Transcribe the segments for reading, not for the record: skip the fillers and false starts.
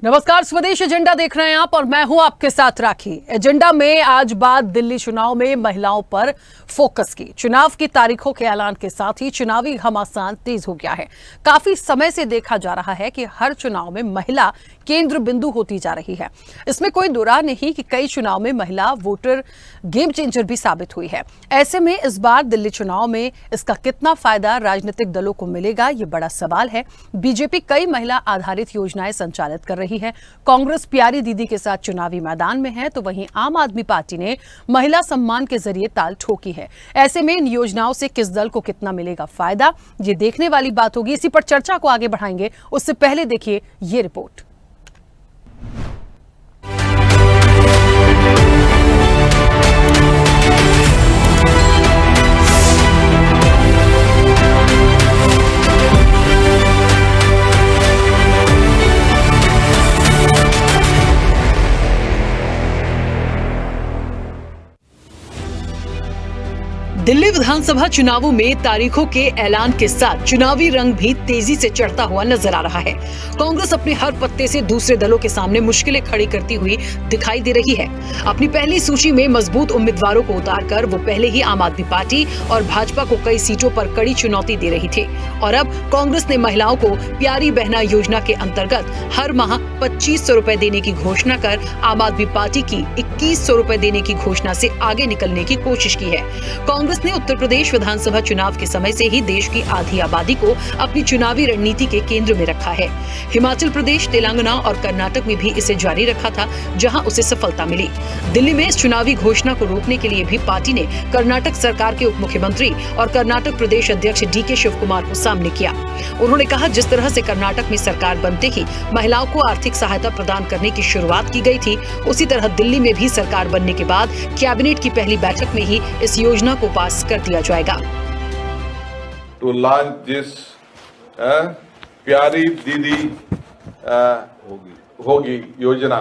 नमस्कार, स्वदेश एजेंडा देख रहे हैं आप और मैं हूं आपके साथ राखी। एजेंडा में आज बात दिल्ली चुनाव में महिलाओं पर फोकस की। चुनाव की तारीखों के ऐलान के साथ ही चुनावी घमासान तेज हो गया है। काफी समय से देखा जा रहा है कि हर चुनाव में महिला केंद्र बिंदु होती जा रही है। इसमें कोई दुरा नहीं कि कई चुनाव में महिला वोटर गेम चेंजर भी साबित हुई है। ऐसे में इस बार दिल्ली चुनाव में इसका कितना फायदा राजनीतिक दलों को मिलेगा, ये बड़ा सवाल है। बीजेपी कई महिला आधारित योजनाएं संचालित कर रही है। कांग्रेस प्यारी दीदी के साथ चुनावी मैदान में है, तो वहीं आम आदमी पार्टी ने महिला सम्मान के जरिए ताल ठोकी है। ऐसे में इन योजनाओं से किस दल को कितना मिलेगा फायदा, ये देखने वाली बात होगी। इसी पर चर्चा को आगे बढ़ाएंगे, उससे पहले देखिए ये रिपोर्ट। दिल्ली विधानसभा चुनावों में तारीखों के ऐलान के साथ चुनावी रंग भी तेजी से चढ़ता हुआ नजर आ रहा है। कांग्रेस अपने हर पत्ते से दूसरे दलों के सामने मुश्किलें खड़ी करती हुई दिखाई दे रही है। अपनी पहली सूची में मजबूत उम्मीदवारों को उतारकर वो पहले ही आम आदमी पार्टी और भाजपा को कई सीटों पर कड़ी चुनौती दे रही थी। और अब कांग्रेस ने महिलाओं को प्यारी बहना योजना के अंतर्गत हर माह 2500 रुपए देने की घोषणा कर आम आदमी पार्टी की 2100 रुपए देने की घोषणा से आगे निकलने की कोशिश की है। कांग्रेस ने उत्तर प्रदेश विधानसभा चुनाव के समय से ही देश की आधी आबादी को अपनी चुनावी रणनीति के केंद्र में रखा है। हिमाचल प्रदेश, तेलंगाना और कर्नाटक में भी इसे जारी रखा था, जहां उसे सफलता मिली। दिल्ली में इस चुनावी घोषणा को रोकने के लिए भी पार्टी ने कर्नाटक सरकार के उप मुख्यमंत्री और कर्नाटक प्रदेश अध्यक्ष डीके शिव कुमार को सामने किया। उन्होंने कहा, जिस तरह से कर्नाटक में सरकार बनते ही महिलाओं को आर्थिक सहायता प्रदान करने की शुरुआत की गई थी, उसी तरह दिल्ली में भी सरकार बनने के बाद कैबिनेट की पहली बैठक में ही इस योजना को पास कर दिया जाएगा। To launch this प्यारी दीदी होगी योजना.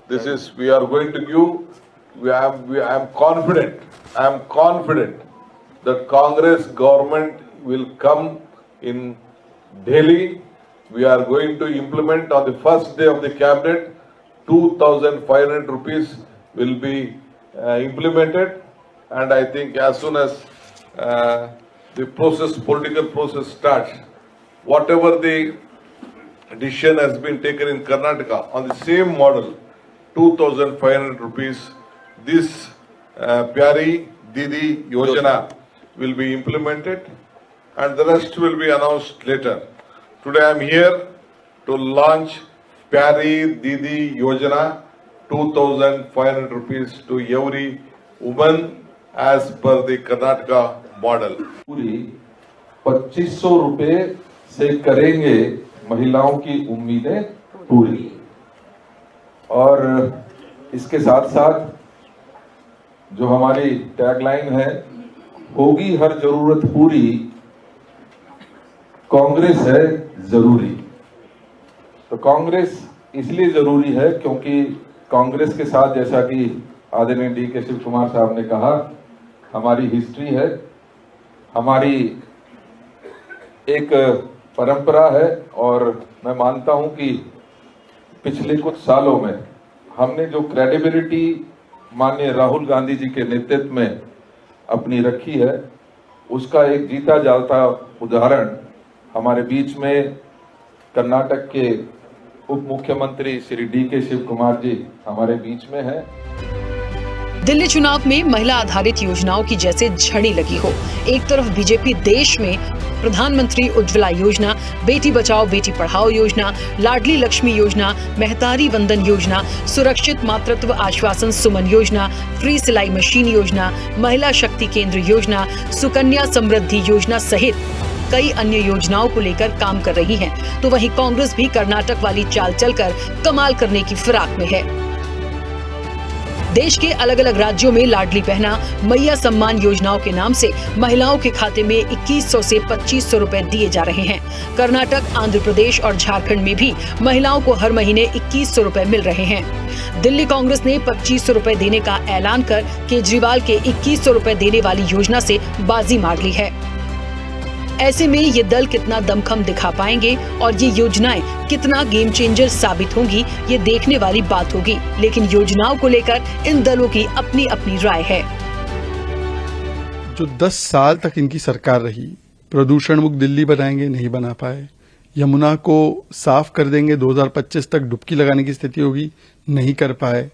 This is we are going to give. I am confident that Congress government will come in Delhi. We are going to implement on the first day of the cabinet. 2,500 rupees will be implemented. And I think as soon as the political process starts, whatever the decision has been taken in Karnataka on the same model, 2,500 rupees, this Pyari Didi Yojana will be implemented, and the rest will be announced later. Today I am here to launch Pyari Didi Yojana, 2,500 rupees to every woman as per the Karnataka model. पूरी 2500 रुपए से करेंगे महिलाओं की उम्मीदें पूरी। और इसके साथ साथ जो हमारी टैगलाइन है, होगी हर जरूरत पूरी, कांग्रेस है जरूरी। तो कांग्रेस इसलिए जरूरी है क्योंकि कांग्रेस के साथ, जैसा कि आदरणीय डीके शिव कुमार साहब ने कहा, हमारी हिस्ट्री है, हमारी एक परंपरा है। और मैं मानता हूं कि पिछले कुछ सालों में हमने जो क्रेडिबिलिटी माननीय राहुल गांधी जी के नेतृत्व में अपनी रखी है, उसका एक जीता जागता उदाहरण हमारे बीच में कर्नाटक के उप मुख्यमंत्री श्री डीके शिव कुमार जी हमारे बीच में है। दिल्ली चुनाव में महिला आधारित योजनाओं की जैसे झड़ी लगी हो। एक तरफ बीजेपी देश में प्रधानमंत्री उज्ज्वला योजना, बेटी बचाओ बेटी पढ़ाओ योजना, लाडली लक्ष्मी योजना, मेहतारी वंदन योजना, सुरक्षित मातृत्व आश्वासन सुमन योजना, फ्री सिलाई मशीन योजना, महिला शक्ति केंद्र योजना, सुकन्या समृद्धि योजना सहित कई अन्य योजनाओं को लेकर काम कर रही है, तो वहीं कांग्रेस भी कर्नाटक वाली चाल चलकर कमाल करने की फिराक में है। देश के अलग अलग राज्यों में लाडली बहना, मैया सम्मान योजनाओं के नाम से महिलाओं के खाते में 2100 से 2500 रुपए दिए जा रहे हैं। कर्नाटक, आंध्र प्रदेश और झारखंड में भी महिलाओं को हर महीने 2100 रुपए मिल रहे हैं। दिल्ली कांग्रेस ने 2500 रुपए देने का ऐलान कर केजरीवाल के 2100 रुपए देने वाली योजना से बाजी मार ली है। ऐसे में ये दल कितना दमखम दिखा पाएंगे और ये योजनाएं कितना गेम चेंजर साबित होंगी, ये देखने वाली बात होगी। लेकिन योजनाओं को लेकर इन दलों की अपनी अपनी राय है। जो 10 साल तक इनकी सरकार रही, प्रदूषण मुक्त दिल्ली बनाएंगे, नहीं बना पाए। यमुना को साफ कर देंगे, 2025 तक डुबकी लगाने की स्थिति होगी, नहीं कर पाए।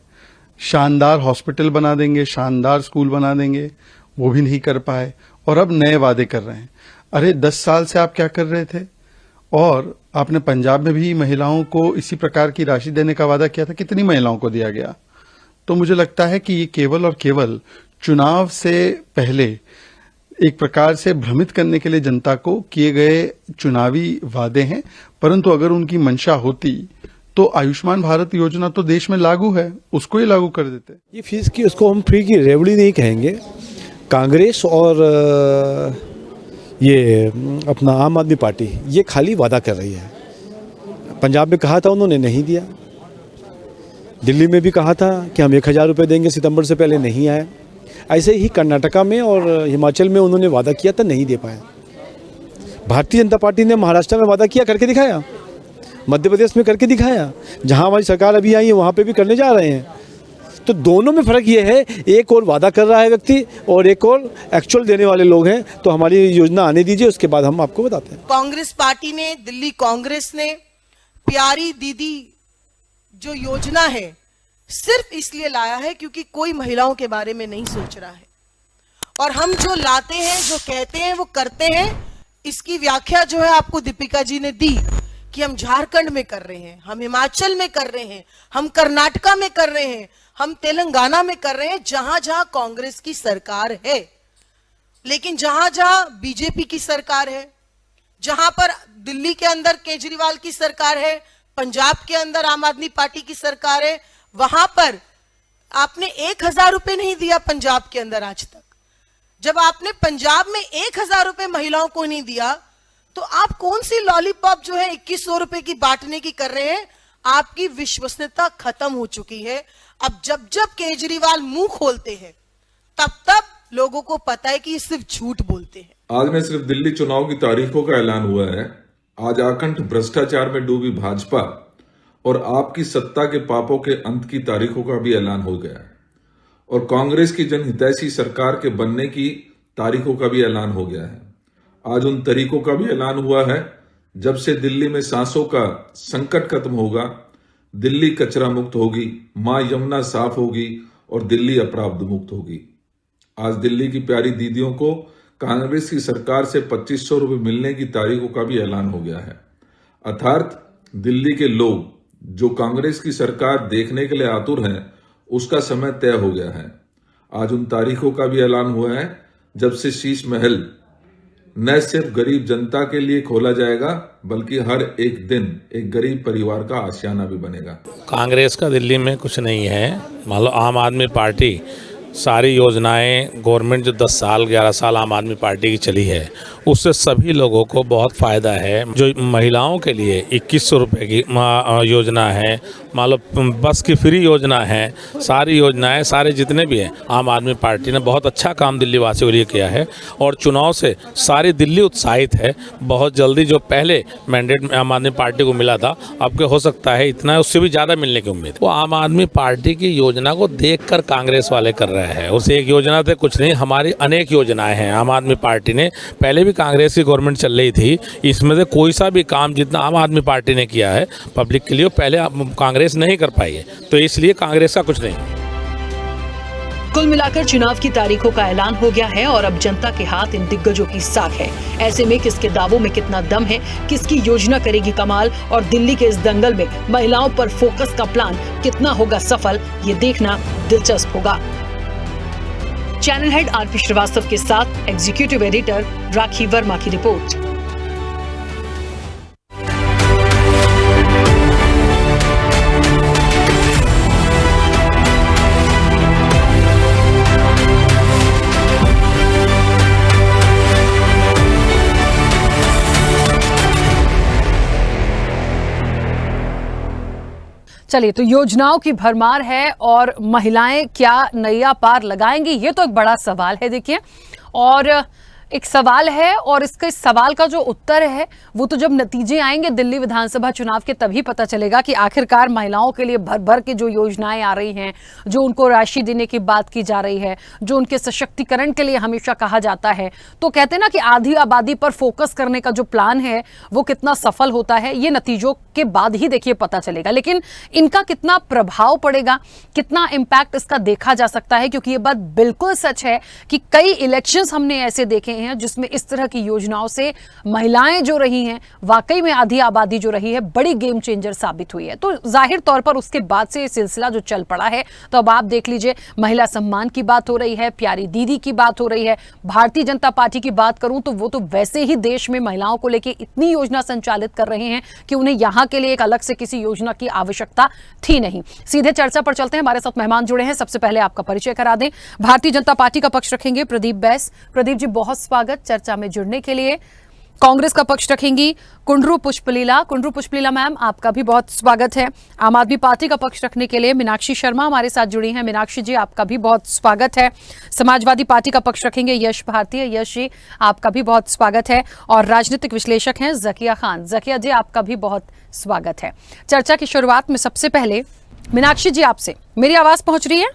शानदार हॉस्पिटल बना देंगे, शानदार स्कूल बना देंगे, वो भी नहीं कर पाए। और अब नए वादे कर रहे हैं। अरे 10 साल से आप क्या कर रहे थे? और आपने पंजाब में भी महिलाओं को इसी प्रकार की राशि देने का वादा किया था, कितनी महिलाओं को दिया गया? तो मुझे लगता है कि ये केवल और केवल चुनाव से पहले एक प्रकार से भ्रमित करने के लिए जनता को किए गए चुनावी वादे हैं। परंतु अगर उनकी मंशा होती तो आयुष्मान भारत योजना तो देश में लागू है, उसको ही लागू कर देते। ये फीस की उसको हम फ्री की रेवड़ी नहीं कहेंगे। कांग्रेस और ये अपना आम आदमी पार्टी ये खाली वादा कर रही है। पंजाब में कहा था उन्होंने, नहीं दिया। दिल्ली में भी कहा था कि हम 1000 रुपये देंगे, सितंबर से पहले नहीं आए। ऐसे ही कर्नाटका में और हिमाचल में उन्होंने वादा किया था, नहीं दे पाए। भारतीय जनता पार्टी ने महाराष्ट्र में वादा किया, करके दिखाया। मध्य प्रदेश में करके दिखाया। जहां हमारी सरकार अभी आई है वहां पे भी करने जा रहे हैं। तो दोनों में फ़र्क ये है, एक और वादा कर रहा है व्यक्ति और एक और एक्चुअल देने वाले लोग हैं। तो हमारी योजना आने दीजिए, उसके बाद हम आपको बताते हैं। कांग्रेस पार्टी ने, दिल्ली कांग्रेस ने प्यारी दीदी जो योजना है सिर्फ इसलिए लाया है क्योंकि कोई महिलाओं के बारे में नहीं सोच रहा है। और हम जो लाते हैं, जो कहते हैं, वो करते हैं। इसकी व्याख्या जो है आपको दीपिका जी ने दी कि हम झारखंड में कर रहे हैं, हम हिमाचल में कर रहे हैं, हम कर्नाटका में कर रहे हैं, हम तेलंगाना में कर रहे हैं, जहां जहां कांग्रेस की सरकार है। लेकिन जहां जहां बीजेपी की सरकार है, जहां पर दिल्ली के अंदर केजरीवाल की सरकार है, पंजाब के अंदर आम आदमी पार्टी की सरकार है, वहां पर आपने 1000 रुपए नहीं दिया पंजाब के अंदर आज तक। जब आपने पंजाब में 1000 रुपए महिलाओं को नहीं दिया तो आप कौन सी लॉलीपॉप जो है 2100 रुपए की बांटने की कर रहे हैं? आपकी विश्वसनीयता खत्म हो चुकी है। अब जब जब केजरीवाल मुंह खोलते हैं तब तब लोगों को पता है कि ये सिर्फ झूठ बोलते हैं। आज में सिर्फ दिल्ली चुनाव की तारीखों का ऐलान हुआ है। आज आकंठ भ्रष्टाचार में डूबी भाजपा और आपकी सत्ता के पापों के अंत की तारीखों का भी ऐलान हो गया है। और कांग्रेस की जनहितैषी सरकार के बनने की तारीखों का भी ऐलान हो गया है। आज उन तरीकों का भी ऐलान हुआ है जब से दिल्ली में सांसों का संकट खत्म होगा, दिल्ली कचरा मुक्त होगी, मां यमुना साफ होगी और दिल्ली अपराध मुक्त होगी। आज दिल्ली की प्यारी दीदियों को कांग्रेस की सरकार से 2500 रुपये मिलने की तारीखों का भी ऐलान हो गया है। अर्थात दिल्ली के लोग जो कांग्रेस की सरकार देखने के लिए आतुर हैं, उसका समय तय हो गया है। आज उन तारीखों का भी ऐलान हुआ है जब से शीश महल न सिर्फ गरीब जनता के लिए खोला जाएगा बल्कि हर एक दिन एक गरीब परिवार का आशियाना भी बनेगा। कांग्रेस का दिल्ली में कुछ नहीं है। मान लो आम आदमी पार्टी सारी योजनाएं गवर्नमेंट जो 10 साल 11 साल आम आदमी पार्टी की चली है उससे सभी लोगों को बहुत फ़ायदा है। जो महिलाओं के लिए 2100 रुपये की योजना है, मान लो बस की फ्री योजना है, सारी योजनाएं सारे जितने भी हैं आम आदमी पार्टी ने बहुत अच्छा काम दिल्ली वासियों के लिए किया है। और चुनाव से सारी दिल्ली उत्साहित है। बहुत जल्दी जो पहले मैंडेट आम आदमी पार्टी को मिला था, अब के हो सकता है इतना उससे भी ज़्यादा मिलने की उम्मीद। वो आम आदमी पार्टी की योजना को देख कर कांग्रेस वाले कर रहे हैं। उसे एक योजना से कुछ नहीं, हमारी अनेक योजनाएं हैं। आम आदमी पार्टी ने पहले भी कांग्रेस की गवर्नमेंट चल रही थी, इसमें से कोई सा भी काम जितना आम आदमी पार्टी ने किया है पब्लिक के लिए पहले कांग्रेस नहीं कर पाई है। तो इसलिए कांग्रेस का कुछ नहीं। कुल मिलाकर चुनाव की तारीखों का ऐलान हो गया है और अब जनता के हाथ इन दिग्गजों की साख है। ऐसे में किसके दावों में कितना दम है, किसकी योजना करेगी कमाल और दिल्ली के इस दंगल में महिलाओं पर फोकस का प्लान कितना होगा सफल, ये देखना दिलचस्प होगा। चैनल हेड आरपी श्रीवास्तव के साथ एग्जीक्यूटिव एडिटर राखी वर्मा की रिपोर्ट। चलिए, तो योजनाओं की भरमार है और महिलाएं क्या नैया पार लगाएंगी, ये तो एक बड़ा सवाल है। देखिए, और एक सवाल है और इसके सवाल का जो उत्तर है वो तो जब नतीजे आएंगे दिल्ली विधानसभा चुनाव के तभी पता चलेगा कि आखिरकार महिलाओं के लिए भर भर के जो योजनाएं आ रही हैं, जो उनको राशि देने की बात की जा रही है, जो उनके सशक्तिकरण के लिए हमेशा कहा जाता है, तो कहते हैं ना कि आधी आबादी पर फोकस करने का जो प्लान है वो कितना सफल होता है, ये नतीजों के बाद ही देखिए पता चलेगा। लेकिन इनका कितना प्रभाव पड़ेगा, कितना इंपैक्ट इसका देखा जा सकता है, क्योंकि ये बात बिल्कुल सच है कि कई इलेक्शंस हमने ऐसे देखे हैं जिसमें इस तरह की योजनाओं से महिलाएं जो रही हैं, वाकई में आधी आबादी जो रही है, बड़ी गेम चेंजर साबित हुई है। तो जाहिर तौर पर उसके बाद से ये सिलसिला जो चल पड़ा है, तो अब आप देख लीजिए, महिला सम्मान की बात हो रही है, प्यारी दीदी की बात हो रही है। भारतीय जनता पार्टी की बात करूं तो वो तो वैसे ही देश में महिलाओं को लेकर इतनी योजना संचालित कर रहे हैं कि उन्हें यहां के लिए एक अलग से किसी योजना की आवश्यकता थी नहीं। सीधे चर्चा पर चलते हैं, हमारे साथ मेहमान जुड़े हैं। सबसे पहले आपका परिचय करा दें। भारतीय जनता पार्टी का पक्ष रखेंगे प्रदीप बैस। प्रदीप जी, बहुत स्वागत चर्चा में जुड़ने के लिए। कांग्रेस का पक्ष रखेंगी कुंडरू पुष्पलीला। कुंडरू पुष्पलीला मैम, आपका भी बहुत स्वागत है। आम आदमी पार्टी का पक्ष रखने के लिए मीनाक्षी शर्मा हमारे साथ जुड़ी हैं। मीनाक्षी जी, आपका भी बहुत स्वागत है। समाजवादी पार्टी का पक्ष रखेंगे यश भारती। यश जी, आपका भी बहुत स्वागत है। और राजनीतिक विश्लेषक हैं जकिया खान। जकिया जी, आपका भी बहुत स्वागत है। चर्चा की शुरुआत में सबसे पहले मीनाक्षी जी, आपसे मेरी आवाज पहुंच रही है?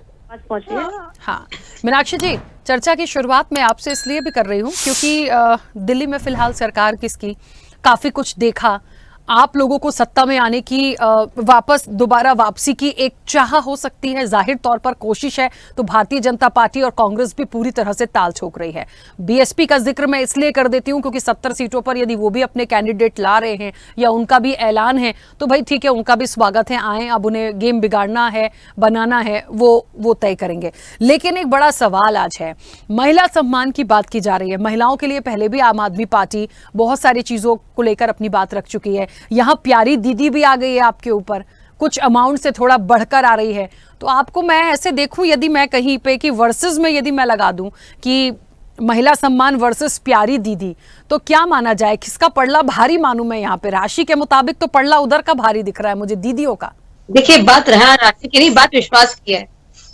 हाँ मीनाक्षी जी, चर्चा की शुरुआत मैं आपसे इसलिए भी कर रही हूँ क्योंकि दिल्ली में फिलहाल सरकार किसकी, काफी कुछ देखा, आप लोगों को सत्ता में आने की वापस दोबारा वापसी की एक चाह हो सकती है, जाहिर तौर पर कोशिश है, तो भारतीय जनता पार्टी और कांग्रेस भी पूरी तरह से ताल ठोक रही है। बीएसपी का जिक्र मैं इसलिए कर देती हूं क्योंकि 70 सीटों पर यदि वो भी अपने कैंडिडेट ला रहे हैं या उनका भी ऐलान है तो भाई ठीक है, उनका भी स्वागत है, आए, अब उन्हें गेम बिगाड़ना है, बनाना है, वो तय करेंगे। लेकिन एक बड़ा सवाल आज है, महिला सम्मान की बात की जा रही है। महिलाओं के लिए पहले भी आम आदमी पार्टी बहुत सारी चीजों को लेकर अपनी बात रख चुकी है। यहां प्यारी दीदी भी आ गई है आपके ऊपर, कुछ अमाउंट से थोड़ा बढ़कर आ रही है। तो आपको मैं ऐसे देखूं, यदि मैं कहीं पे कि वर्सेस में यदि मैं लगा दूं कि महिला सम्मान वर्सेस प्यारी दीदी, तो क्या माना जाए, किसका पड़ला भारी मानूं मैं? यहाँ पे राशि के मुताबिक तो पड़ला उधर का भारी दिख रहा है मुझे, दीदियों का। देखिए, बात रहा राशि की नहीं, बात विश्वास की है।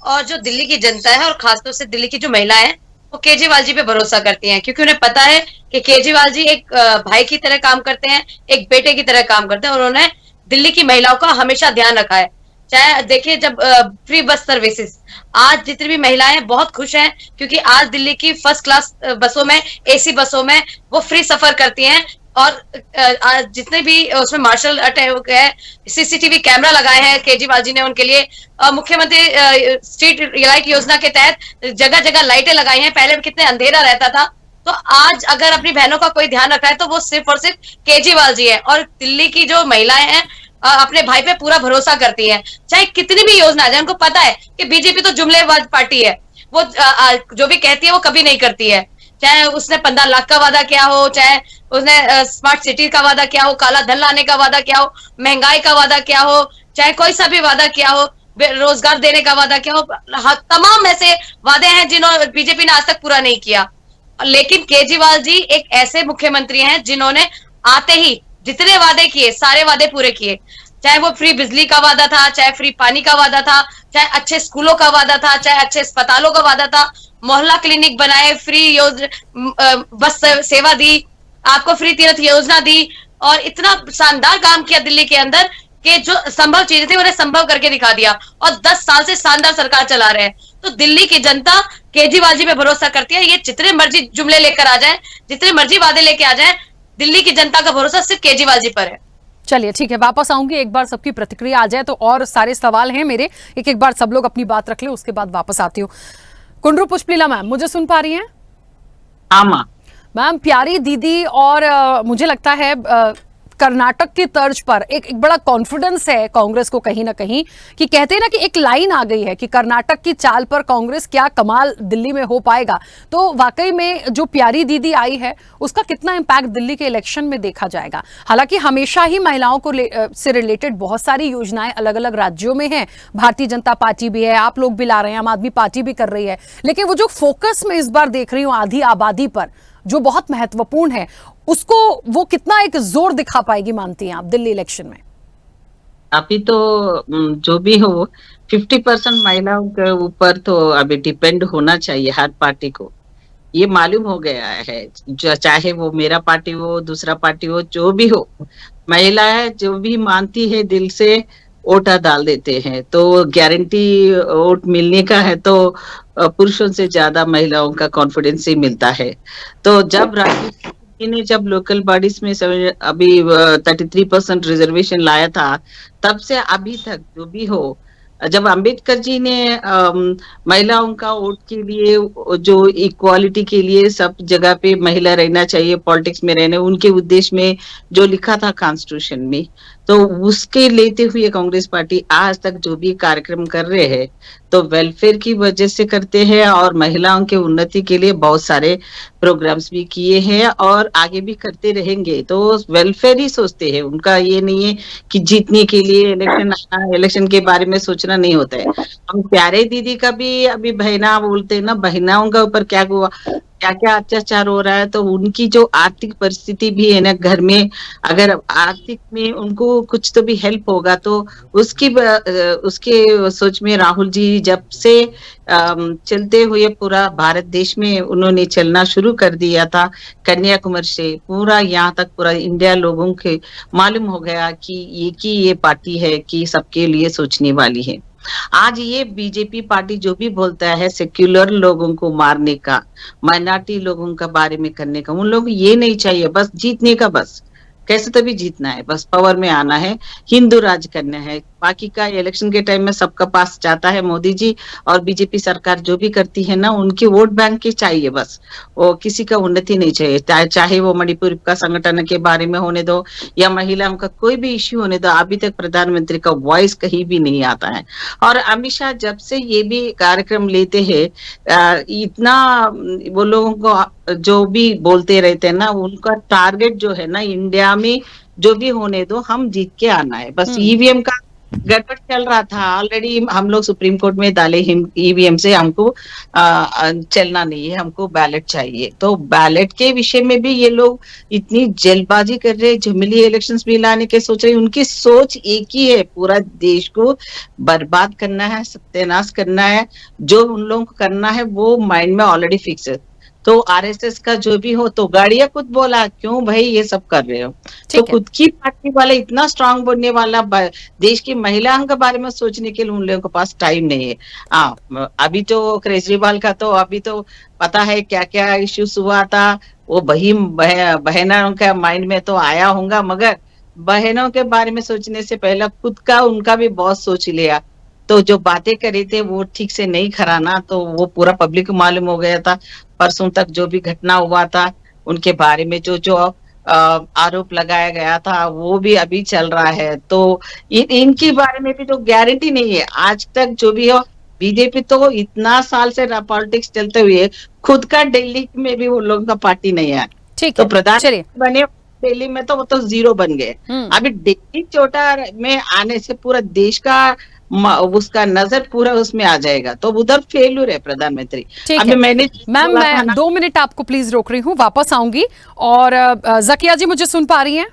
और जो दिल्ली की जनता है और खासतौर से दिल्ली की जो महिलाएं हैं, वो केजरीवाल जी पे भरोसा करती हैं, क्योंकि उन्हें पता है कि केजरीवाल जी एक भाई की तरह काम करते हैं, एक बेटे की तरह काम करते हैं, और उन्होंने दिल्ली की महिलाओं का हमेशा ध्यान रखा है। चाहे देखिए, जब फ्री बस सर्विसेज, आज जितनी भी महिलाएं बहुत खुश हैं क्योंकि आज दिल्ली की फर्स्ट क्लास बसों में, एसी बसों में वो फ्री सफर करती हैं। और जितने भी उसमें मार्शल है, सीसीटीवी कैमरा लगाए हैं केजरीवाल जी ने उनके लिए। मुख्यमंत्री स्ट्रीट लाइट योजना के तहत जगह जगह लाइटें लगाई हैं। पहले कितने अंधेरा रहता था, तो आज अगर अपनी बहनों का कोई ध्यान रखा है तो वो सिर्फ और सिर्फ केजरीवाल जी है। और दिल्ली की जो महिलाएं हैं अपने भाई पे पूरा भरोसा करती हैं, चाहे कितनी भी योजना आ जाए। उनको पता है कि बीजेपी तो जुमलेबाज पार्टी है, वो जो भी कहती है वो कभी नहीं करती है। चाहे उसने 15 लाख का वादा किया हो, चाहे उसने स्मार्ट सिटी का वादा किया हो, काला धन लाने का वादा किया हो, महंगाई का वादा किया हो, चाहे कोई सा भी वादा किया हो, रोजगार देने का वादा किया हो, तमाम ऐसे वादे हैं जिन्होंने बीजेपी ने आज तक पूरा नहीं किया। लेकिन केजरीवाल जी एक ऐसे मुख्यमंत्री हैं जिन्होंने आते ही जितने वादे किए सारे वादे पूरे किए। चाहे वो फ्री बिजली का वादा था, चाहे फ्री पानी का वादा था, चाहे अच्छे स्कूलों का वादा था, चाहे अच्छे अस्पतालों का वादा था, मोहल्ला क्लिनिक बनाए, फ्री बस सेवा दी, आपको फ्री तीर्थ योजना दी, और इतना शानदार काम किया दिल्ली के अंदर कि जो संभव चीजें थी उन्हें संभव करके दिखा दिया। और 10 साल से शानदार सरकार चला रहे हैं। तो दिल्ली की जनता केजरीवाल जी पे भरोसा करती है। ये जितने मर्जी जुमले लेकर आ जाए, जितने मर्जी वादे लेके आ जाए, दिल्ली की जनता का भरोसा सिर्फ केजरीवाल जी पर है। चलिए ठीक है, वापस आऊंगी, एक बार सबकी प्रतिक्रिया आ जाए तो और सारे सवाल हैं मेरे, एक बार सब लोग अपनी बात रख ले, उसके बाद वापस आती हूँ। कुंडरू पुष्पलीला मैम, मुझे सुन पा रही हैं? हाँ मैम, प्यारी दीदी और मुझे लगता है कर्नाटक की तर्ज पर एक बड़ा कॉन्फिडेंस है कांग्रेस को कहीं ना कहीं, कि कहते हैं ना कि एक लाइन आ गई है कि कर्नाटक की चाल पर कांग्रेस क्या कमाल दिल्ली में हो पाएगा। तो वाकई में जो प्यारी दीदी आई है उसका कितना इम्पैक्ट दिल्ली के इलेक्शन में देखा जाएगा। हालांकि हमेशा ही महिलाओं को से रिलेटेड बहुत सारी योजनाएं अलग अलग राज्यों में हैं, भारतीय जनता पार्टी भी है, आप लोग भी ला रहे हैं, आम आदमी पार्टी भी कर रही है, लेकिन वो जो फोकस में इस बार देख रही हूँ आधी आबादी पर, जो बहुत महत्वपूर्ण है, उसको वो कितना एक जोर दिखा पाएगी मानती हैं आप दिल्ली इलेक्शन में? अभी तो जो भी हो 50% महिलाओं के ऊपर तो अभी डिपेंड होना चाहिए हर पार्टी को, ये मालूम हो गया है, चाहे वो मेरा पार्टी हो, दूसरा पार्टी हो, जो भी हो, महिला है जो भी मानती है दिल से वोटा डाल देते हैं। तो गारंटी वोट मिलने का है तो पुरुषों से ज्यादा महिलाओं का कॉन्फिडेंस ही मिलता है। तो जब राष्ट्रपति ने जब लोकल बॉडीज में अभी 33% रिजर्वेशन लाया था, तब से अभी तक जो भी हो, जब अंबेडकर जी ने महिलाओं का वोट के लिए, जो इक्वालिटी के लिए सब जगह पे महिला रहना चाहिए, पॉलिटिक्स में रहने, उनके उद्देश्य में जो लिखा था कॉन्स्टिट्यूशन में, तो उसके लेते हुए कांग्रेस पार्टी आज तक जो भी कार्यक्रम कर रहे हैं तो वेलफेयर की वजह से करते हैं, और महिलाओं के उन्नति के लिए बहुत सारे प्रोग्राम्स भी किए हैं और आगे भी करते रहेंगे। तो वेलफेयर ही सोचते हैं, उनका ये नहीं है कि जीतने के लिए इलेक्शन के बारे में सोचना नहीं होता है। हम प्यारे दीदी का भी अभी बहना बोलते हैं ना, बहनाओं के ऊपर क्या हुआ, क्या क्या अत्याचार हो रहा है, तो उनकी जो आर्थिक परिस्थिति भी है ना घर में, अगर आर्थिक में उनको कुछ तो भी हेल्प होगा तो उसके सोच में राहुल जी जब से चलते हुए पूरा भारत देश में उन्होंने चलना शुरू कर दिया था, कन्याकुमारी से पूरा यहाँ तक पूरा इंडिया लोगों के मालूम हो गया कि ये पार्टी है कि सबके लिए सोचने वाली है। आज ये बीजेपी पार्टी जो भी बोलता है सेक्युलर लोगों को मारने का, माइनॉरिटी लोगों का बारे में करने का, उन लोग ये नहीं चाहिए, बस जीतने का, बस कैसे तभी जीतना है, बस पावर में आना है, हिंदू राज करना है। बाकी का इलेक्शन के टाइम में सबका पास जाता है मोदी जी, और बीजेपी सरकार जो भी करती है ना उनकी वोट बैंक की चाहिए, बस वो किसी का उन्नति नहीं चाहिए। चाहे वो मणिपुर का संगठन के बारे में होने दो या महिलाओं का कोई भी इश्यू होने दो, अभी तक प्रधानमंत्री का वॉइस कहीं भी नहीं आता है। और अमित शाह जब से ये भी कार्यक्रम लेते हैं, इतना वो लोगों को जो भी बोलते रहते हैं ना, उनका टारगेट जो है ना, इंडिया में जो भी होने दो, हम जीत के आना है, बस। ईवीएम का गड़बड़ चल रहा था ऑलरेडी, हम लोग सुप्रीम कोर्ट में डाले ईवीएम से, हमको चलना नहीं है, हमको बैलेट चाहिए। तो बैलेट के विषय में भी ये लोग इतनी जल्दबाजी कर रहे हैं, झुमिली इलेक्शंस भी लाने के सोच रहे हैं। उनकी सोच एक ही है, पूरा देश को बर्बाद करना है, सत्यानाश करना है, जो उन लोगों को करना है वो माइंड में ऑलरेडी फिक्स है। तो आरएसएस का जो भी हो, तो गाड़िया खुद बोला क्यों भाई ये सब कर रहे हो, तो खुद की पार्टी वाले इतना स्ट्रांग बनने वाला, देश की महिलाओं के बारे में सोचने के लिए उन लोगों के पास टाइम नहीं है। अभी तो केजरीवाल का तो अभी तो पता है क्या क्या इश्यूज हुआ था, वो बहनों का माइंड में तो आया होगा, मगर बहनों के बारे में सोचने से पहले खुद का उनका भी बहुत सोच लिया। तो जो बातें करे थे वो ठीक से नहीं कराना, तो वो पूरा पब्लिक को मालूम हो गया था। परसों तक जो भी घटना हुआ था उनके बारे में जो आरोप लगाया गया था वो भी अभी चल रहा है। तो इनके बारे में भी तो गारंटी नहीं है। आज तक जो भी हो, बीजेपी तो इतना साल से पॉलिटिक्स चलते हुए खुद का दिल्ली में भी वो लोगों का पार्टी नहीं है। तो प्रधानमंत्री बने दिल्ली में तो वो तो जीरो बन गए। अभी दिल्ली चोटा में आने से पूरा देश का उसका नजर पूरा उसमें आ जाएगा, तो उधर फेल्यूर है प्रधानमंत्री। अभी मैंने मैं 2 मिनट आपको प्लीज रोक रही हूँ, वापस आऊंगी। और जकिया जी मुझे सुन पा रही हैं?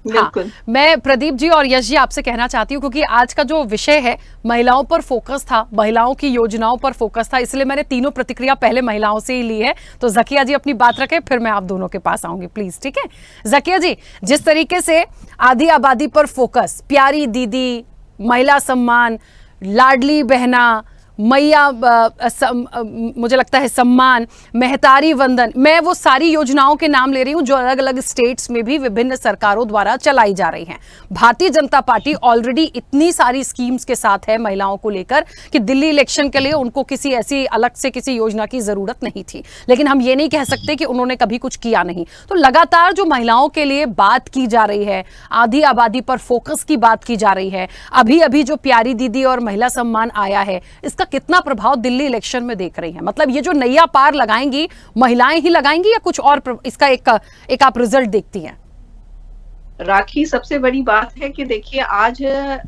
हाँ, मैं प्रदीप जी और यश जी आपसे कहना चाहती हूँ, क्योंकि आज का जो विषय है महिलाओं पर फोकस था, महिलाओं की योजनाओं पर फोकस था, इसलिए मैंने तीनों प्रतिक्रिया पहले महिलाओं से ही ली है। तो जकिया जी अपनी बात रखें, फिर मैं आप दोनों के पास आऊंगी प्लीज, ठीक है? जकिया जी, जिस तरीके से आधी आबादी पर फोकस, प्यारी दीदी, महिला सम्मान, लाडली बहना, मैया मुझे लगता है सम्मान, महतारी वंदन, मैं वो सारी योजनाओं के नाम ले रही हूं जो अलग अलग स्टेट्स में भी विभिन्न सरकारों द्वारा चलाई जा रही हैं। भारतीय जनता पार्टी ऑलरेडी इतनी सारी स्कीम्स के साथ है महिलाओं को लेकर कि दिल्ली इलेक्शन के लिए उनको किसी ऐसी अलग से किसी योजना की जरूरत नहीं थी। लेकिन हम ये नहीं कह सकते कि उन्होंने कभी कुछ किया नहीं। तो लगातार जो महिलाओं के लिए बात की जा रही है, आधी आबादी पर फोकस की बात की जा रही है, अभी अभी जो प्यारी दीदी और महिला सम्मान आया है, इसका कितना प्रभाव दिल्ली इलेक्शन में देख रही हैं? मतलब ये जो नैया पार लगाएंगी महिलाएं ही लगाएंगी या कुछ और इसका एक आप रिजल्ट देखती हैं? राखी, सबसे बड़ी बात है कि देखिए आज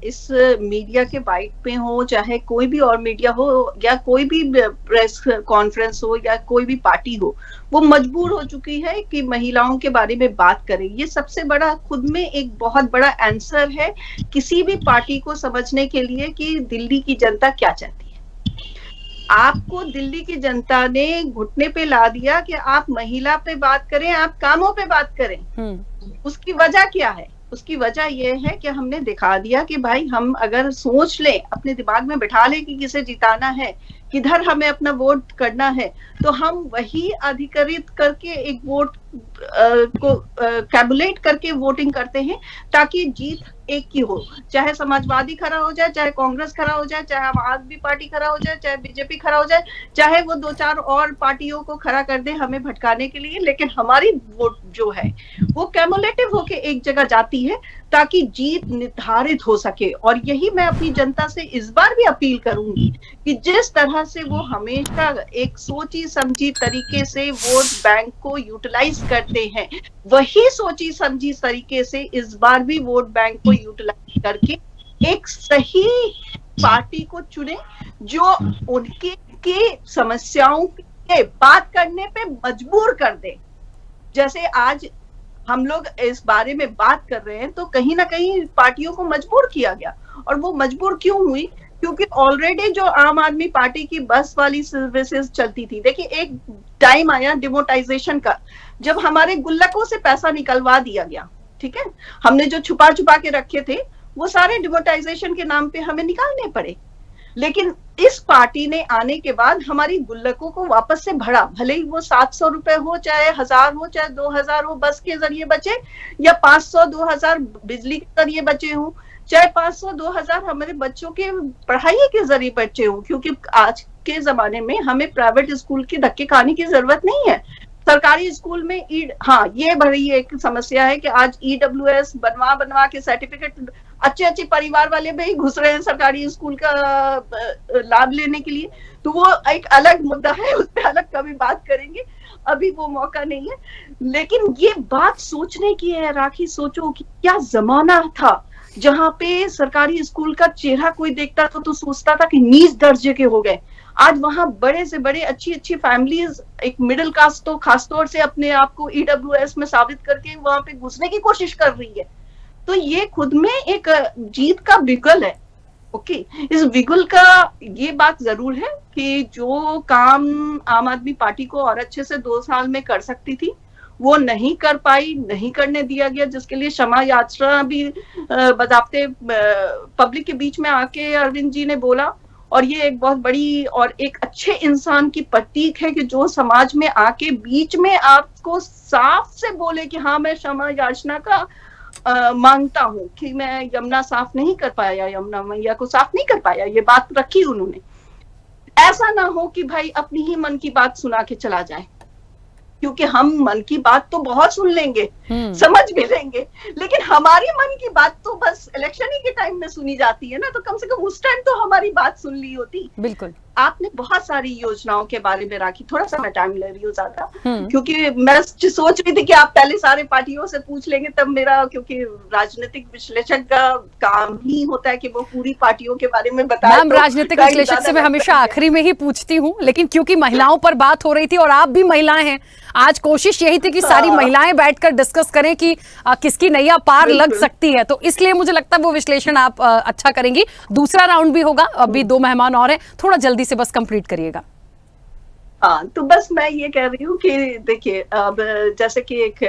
इस मीडिया के बाइट पे हो, चाहे कोई भी और मीडिया हो या कोई भी प्रेस कॉन्फ्रेंस हो या कोई भी पार्टी हो, वो मजबूर हो चुकी है कि महिलाओं के बारे में बात करें। ये सबसे बड़ा खुद में एक बहुत बड़ा आंसर है किसी भी पार्टी को समझने के लिए कि दिल्ली की जनता क्या चाहती है। आपको दिल्ली की जनता ने घुटने पे ला दिया कि आप महिला पे बात करें, आप कामों पे बात करें। उसकी वजह क्या है? उसकी वजह यह है कि हमने दिखा दिया कि भाई हम अगर सोच लें, अपने दिमाग में बिठा लें कि किसे जिताना है, किधर हमें अपना वोट करना है, तो हम वही अधिकृत करके एक वोट को कैबुलेट करके वोटिंग करते हैं ताकि जीत एक की हो। चाहे समाजवादी खड़ा हो जाए, चाहे कांग्रेस खड़ा हो जाए, चाहे आम आदमी पार्टी खड़ा हो जाए, चाहे बीजेपी खड़ा हो जाए, चाहे वो 2-4 और पार्टियों को खड़ा कर दे हमें भटकाने के लिए, लेकिन हमारी वोट जो है वो कैमुलेटिव होके एक जगह जाती है ताकि जीत निर्धारित हो सके। और यही मैं अपनी जनता से इस बार भी अपील करूंगी कि जिस तरह से वो हमेशा एक सोची समझी तरीके से वोट बैंक को यूटिलाइज करते हैं, वही सोची समझी तरीके से इस बार भी वोट बैंक को यूटिलाइज करके एक सही पार्टी को चुने जो उनके के समस्याओं के बात करने पे मजबूर कर दे। जैसे आज हम लोग इस बारे में बात कर रहे हैं तो कहीं ना कहीं पार्टियों को मजबूर किया गया। और वो मजबूर क्यों हुई? क्योंकि ऑलरेडी जो आम आदमी पार्टी की बस वाली सर्विसेज चलती थी, देखिए एक टाइम आया डिमोटाइजेशन का, जब हमारे गुल्लकों से पैसा निकलवा दिया गया, ठीक है, हमने जो छुपा छुपा के रखे थे वो सारे डिमोटाइजेशन के नाम पे हमें निकालने पड़े। लेकिन इस पार्टी ने आने के बाद हमारी गुल्लकों को वापस से भरा, भले ही वो 700 रुपए हो, चाहे 1000 हो, चाहे 2000 हो बस के जरिए बचे, या 500-2000 बिजली के जरिए बचे हो, चाहे 500-2000 हमारे बच्चों के पढ़ाई के जरिए बचे हो। क्योंकि आज के जमाने में हमें प्राइवेट स्कूल के धक्के खाने की जरूरत नहीं है। सरकारी स्कूल में ये बड़ी एक समस्या है कि आज EWS बनवा के सर्टिफिकेट अच्छे परिवार वाले भी घुस रहे हैं सरकारी स्कूल का लाभ लेने के लिए। तो वो एक अलग मुद्दा है, उस पर अलग कभी बात करेंगे, अभी वो मौका नहीं है। लेकिन ये बात सोचने की है राखी, सोचो कि क्या जमाना था जहां पे सरकारी स्कूल का चेहरा कोई देखता था तो सोचता था कि नीच दर्जे के हो गए। आज वहां बड़े से बड़े अच्छी फैमिलीज, एक मिडिल कास्ट तो खासतौर से अपने आप को EWS में साबित करके वहां पे घुसने की कोशिश कर रही है। तो ये खुद में एक जीत का विकल है। ओके, इस विगुल का ये बात जरूर है कि जो काम आम आदमी पार्टी को और अच्छे से 2 साल में कर सकती थी वो नहीं कर पाई, नहीं करने दिया गया, जिसके लिए क्षमा यात्रा भी बजाते पब्लिक के बीच में आके अरविंद जी ने बोला। और ये एक बहुत बड़ी और एक अच्छे इंसान की प्रतीक है कि जो समाज में आके बीच में आपको साफ से बोले कि हाँ मैं क्षमा याचना का मांगता हूँ कि मैं यमुना साफ नहीं कर पाया, यमुना मैया को साफ नहीं कर पाया, ये बात रखी उन्होंने। ऐसा ना हो कि भाई अपनी ही मन की बात सुना के चला जाए, क्योंकि हम मन की बात तो बहुत सुन लेंगे, समझ भी लेंगे, लेकिन हमारी मन की बात तो बस इलेक्शन ही के टाइम में सुनी जाती है ना, तो कम से कम उस टाइम तो हमारी बात सुन ली होती। बिल्कुल। आपने बहुत सारी योजनाओं के बारे में राखी, थोड़ा सा मैं टाइम ले रही हूँ ज्यादा, क्योंकि मैं सोच रही थी कि आप पहले सारे पार्टियों से पूछ लेंगे तब मेरा, क्योंकि राजनीतिक विश्लेषक का काम ही होता है कि वो पूरी पार्टियों के बारे में बताए। मैम, राजनीतिक विश्लेषक से मैं हमेशा आखिरी में ही पूछती हूँ, लेकिन क्योंकि महिलाओं पर बात हो रही थी और आप भी महिलाएं हैं, आज कोशिश यही थी कि सारी महिलाएं बैठकर डिस्कस करें कि किसकी नैया पार लग सकती है, तो इसलिए मुझे लगता है वो विश्लेषण आप अच्छा करेंगी। दूसरा राउंड भी होगा, अभी 2 मेहमान और हैं, थोड़ा जल्दी से बस कंप्लीट करिएगा। हाँ, तो बस मैं ये कह रही हूँ कि देखिए, अब जैसे कि एक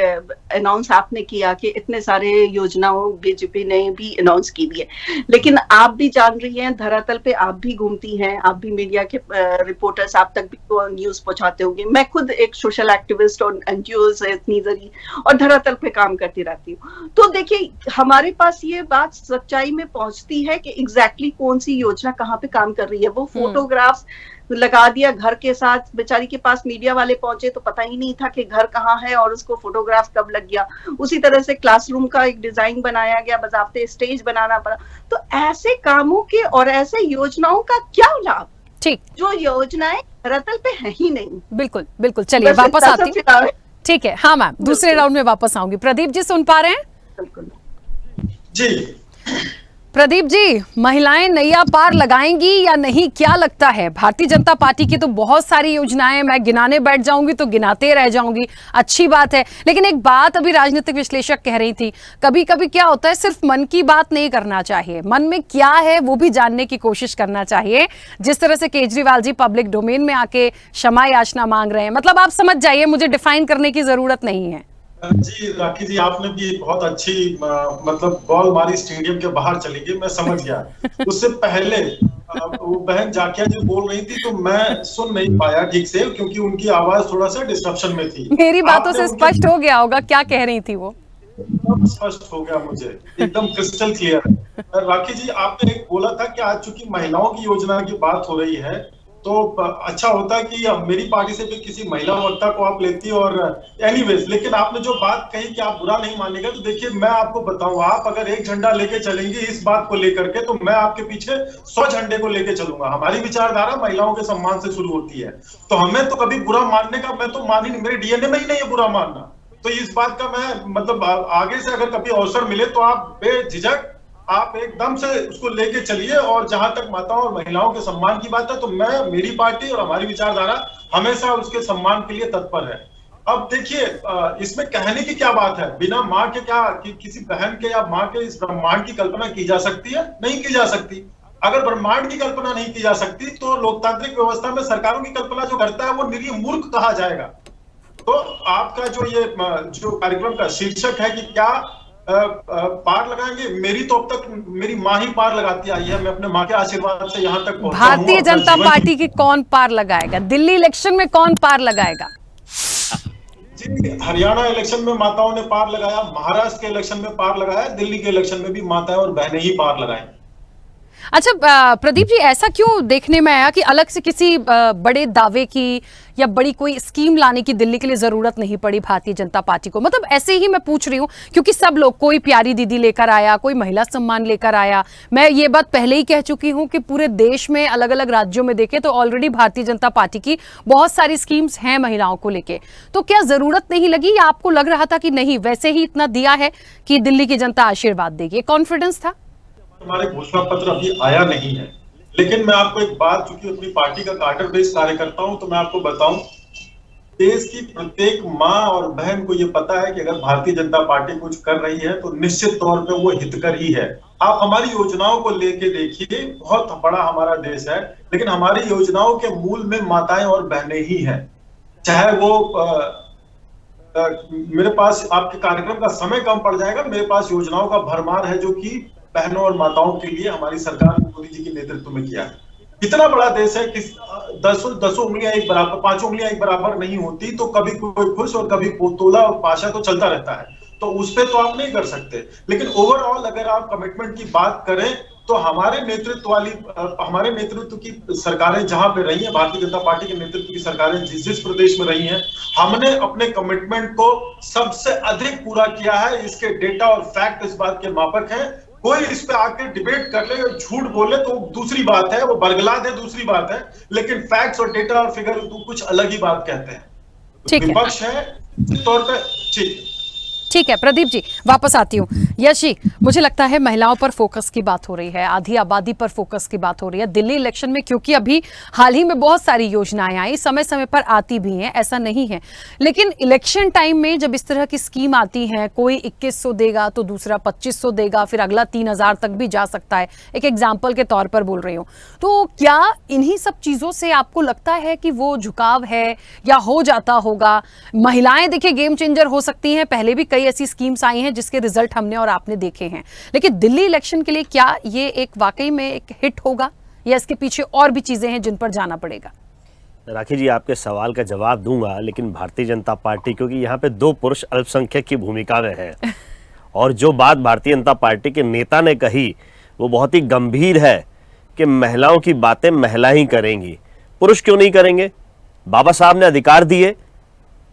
अनाउंस आपने किया कि इतने सारे योजनाओं बीजेपी ने भी अनाउंस की है, लेकिन आप भी जान रही हैं, धरातल पे आप भी घूमती हैं, आप भी मीडिया के रिपोर्टर्स, आप तक भी तो न्यूज पहुंचाते होंगे। मैं खुद एक सोशल एक्टिविस्ट और NGO से इतनी जरी और धरातल पे काम करती रहती हूँ। तो देखिए, हमारे पास ये बात सच्चाई में पहुंचती है कि एग्जैक्टली कौन सी योजना कहाँ पे काम कर रही है। वो फोटोग्राफ्स लगा दिया घर के साथ, बेचारी के पास मीडिया वाले पहुंचे तो पता ही नहीं था कि घर कहाँ है और उसको फोटोग्राफ कब लग गया। उसी तरह से क्लासरूम का एक डिजाइन बनाया गया, बजाते स्टेज बनाना पड़ा। तो ऐसे कामों के और ऐसे योजनाओं का क्या लाभ, ठीक, जो योजनाएं धरातल पे है ही नहीं। बिल्कुल बिल्कुल, चलिए वापस आती हूँ। ठीक है, हाँ मैम, दूसरे राउंड में वापस आऊंगी। प्रदीप जी सुन पा रहे हैं? बिल्कुल जी। प्रदीप जी, महिलाएं नैया पार लगाएंगी या नहीं, क्या लगता है? भारतीय जनता पार्टी की तो बहुत सारी योजनाएं, मैं गिनाने बैठ जाऊंगी तो गिनाते रह जाऊंगी, अच्छी बात है। लेकिन एक बात अभी राजनीतिक विश्लेषक कह रही थी, कभी कभी क्या होता है, सिर्फ मन की बात नहीं करना चाहिए, मन में क्या है वो भी जानने की कोशिश करना चाहिए। जिस तरह से केजरीवाल जी पब्लिक डोमेन में आके क्षमा याचना मांग रहे हैं, मतलब आप समझ जाइए, मुझे डिफाइन करने की जरूरत नहीं है। जी राखी जी, आपने भी बहुत अच्छी मतलब बॉल मारी, स्टेडियम के बाहर चली गई, मैं समझ गया। उससे पहले वो बहन जाकिया जी बोल रही थी तो मैं सुन नहीं पाया ठीक से, क्योंकि उनकी आवाज थोड़ा सा डिस्ट्रप्शन में थी। मेरी बातों से स्पष्ट हो गया होगा क्या कह रही थी वो? स्पष्ट हो गया मुझे, एकदम क्रिस्टल क्लियर। राखी जी, आपने एक बोला था कि आज चूंकि महिलाओं की योजना की बात हो रही है तो अच्छा होता कि मेरी पार्टी से भी किसी महिला वक्ता को आप लेती, और एनीवेज, लेकिन आपने जो बात कही कि आप बुरा नहीं मानेगा, तो देखिए मैं आपको बताऊं, आप अगर एक झंडा लेके चलेंगे इस बात को लेकर के, तो मैं आपके पीछे 100 झंडे को लेके चलूंगा। हमारी विचारधारा महिलाओं के सम्मान से शुरू होती है, तो हमें तो कभी बुरा मानने का, मैं तो मान ही नहीं, मेरे डीएनए में ही नहीं है बुरा मानना। तो इस बात का मैं मतलब आगे से अगर कभी अवसर मिले तो आप बेझिझक आप एकदम से उसको लेके चलिए। और जहां तक माताओं और महिलाओं के सम्मान की बात है, तो मेरी पार्टी और हमारी विचारधारा हमेशा उसके सम्मान के लिए तत्पर है। अब देखिए, इसमें कहने की क्या बात है, बिना माँ के क्या किसी बहन के या माँ के इस ब्रह्मांड की कल्पना की जा सकती है? नहीं की जा सकती। अगर ब्रह्मांड की कल्पना नहीं की जा सकती तो लोकतांत्रिक व्यवस्था में सरकारों की कल्पना जो करता है वो निरीह मूर्ख कहा जाएगा। तो आपका जो कार्यक्रम का शीर्षक है कि क्या पार लगाएंगे, मेरी तो अब तक मेरी माँ ही पार लगाती आई है। मैं अपने माँ के आशीर्वाद से यहाँ तक पहुंचा हूं। भारतीय जनता पार्टी की कौन पार लगाएगा? दिल्ली इलेक्शन में कौन पार लगाएगा? जी, हरियाणा इलेक्शन में माताओं ने पार लगाया, महाराष्ट्र के इलेक्शन में पार लगाया, दिल्ली के इलेक्शन में भी माताएं और बहनें ही पार लगाएं। अच्छा प्रदीप जी, ऐसा क्यों देखने में आया कि अलग से किसी बड़े दावे की या बड़ी कोई स्कीम लाने की दिल्ली के लिए जरूरत नहीं पड़ी भारतीय जनता पार्टी को? मतलब ऐसे ही मैं पूछ रही हूँ क्योंकि सब लोग, कोई प्यारी दीदी लेकर आया, कोई महिला सम्मान लेकर आया। मैं ये बात पहले ही कह चुकी हूँ कि पूरे देश में अलग अलग राज्यों में देखें तो ऑलरेडी भारतीय जनता पार्टी की बहुत सारी स्कीम्स हैं महिलाओं को लेके। तो क्या जरूरत नहीं लगी या आपको लग रहा था कि नहीं, वैसे ही इतना दिया है कि दिल्ली की जनता आशीर्वाद देगी? कॉन्फिडेंस था? हमारे घोषणा पत्र अभी आया नहीं है, लेकिन मैं आपको एक बात, चूंकि अपनी पार्टी का कार्टर बेस्ड कार्यकर्ता हूं, तो मैं आपको बताऊं, देश की प्रत्येक माँ और बहन को ये पता है कि अगर भारतीय जनता पार्टी कुछ कर रही है तो निश्चित तौर पे वो हितकर ही है। आप हमारी योजनाओं को लेके देखिए, बहुत बड़ा हमारा देश है, लेकिन हमारी योजनाओं के मूल में माताएं और बहनें ही हैं। चाहे वो मेरे पास आपके कार्यक्रम का समय कम पड़ जाएगा, मेरे पास योजनाओं का भरमार है जो कि बहनों और माताओं के लिए हमारी सरकार ने मोदी जी के नेतृत्व में किया। इतना बड़ा देश है कि दसों उंगलियां एक बराबर, 5 उंगलियां एक बराबर नहीं होती, तो कभी कोई खुश और कभी तोला और पाशा तो चलता रहता है, तो उस पे तो आप नहीं कर सकते। लेकिन ओवरऑल अगर आप कमिटमेंट की बात करें तो हमारे नेतृत्व की सरकारें जहां पे रही हैं, भारतीय जनता पार्टी के नेतृत्व की सरकारें जिस प्रदेश में रही हैं, हमने अपने कमिटमेंट को सबसे अधिक पूरा किया है। इसके डेटा और फैक्ट इस बात के मापक हैं। कोई इस पे आके डिबेट कर ले और झूठ बोले तो दूसरी बात है, वो बरगला दे दूसरी बात है, लेकिन फैक्ट्स और डेटा और फिगर तो कुछ अलग ही बात कहते हैं। विपक्ष है इस तौर पे। ठीक है प्रदीप जी, वापस आती हूँ। यश जी, मुझे लगता है महिलाओं पर फोकस की बात हो रही है, आधी आबादी पर फोकस की बात हो रही है दिल्ली इलेक्शन में, क्योंकि अभी हाल ही में बहुत सारी योजनाएं आई, समय समय पर आती भी हैं, ऐसा नहीं है। लेकिन इलेक्शन टाइम में जब इस तरह की स्कीम आती है, कोई 2100 देगा तो दूसरा 2500 देगा, फिर अगला 3000 तक भी जा सकता है, एक एग्जाम्पल के तौर पर बोल रही हूँ, तो क्या इन्हीं सब चीजों से आपको लगता है कि वो झुकाव है या हो जाता होगा? महिलाएं देखिए गेम चेंजर हो सकती हैं, पहले भी ऐसी स्कीम्स आई हैं जिसके रिजल्ट हमने और आपने देखे हैं, लेकिन दिल्ली इलेक्शन के लिए क्या ये एक वाकई में एक हिट होगा या इसके पीछे और भी चीजें हैं जिन पर जाना पड़ेगा? राखी जी, आपके सवाल का जवाब दूंगा, लेकिन भारतीय जनता पार्टी, क्योंकि यहाँ पे 2 पुरुष अल्पसंख्यक की भूमिका में है और जो बात भारतीय जनता पार्टी के नेता ने कही वो बहुत ही गंभीर है कि महिलाओं की बातें महिला ही करेंगी, पुरुष क्यों नहीं करेंगे? बाबा साहब ने अधिकार दिए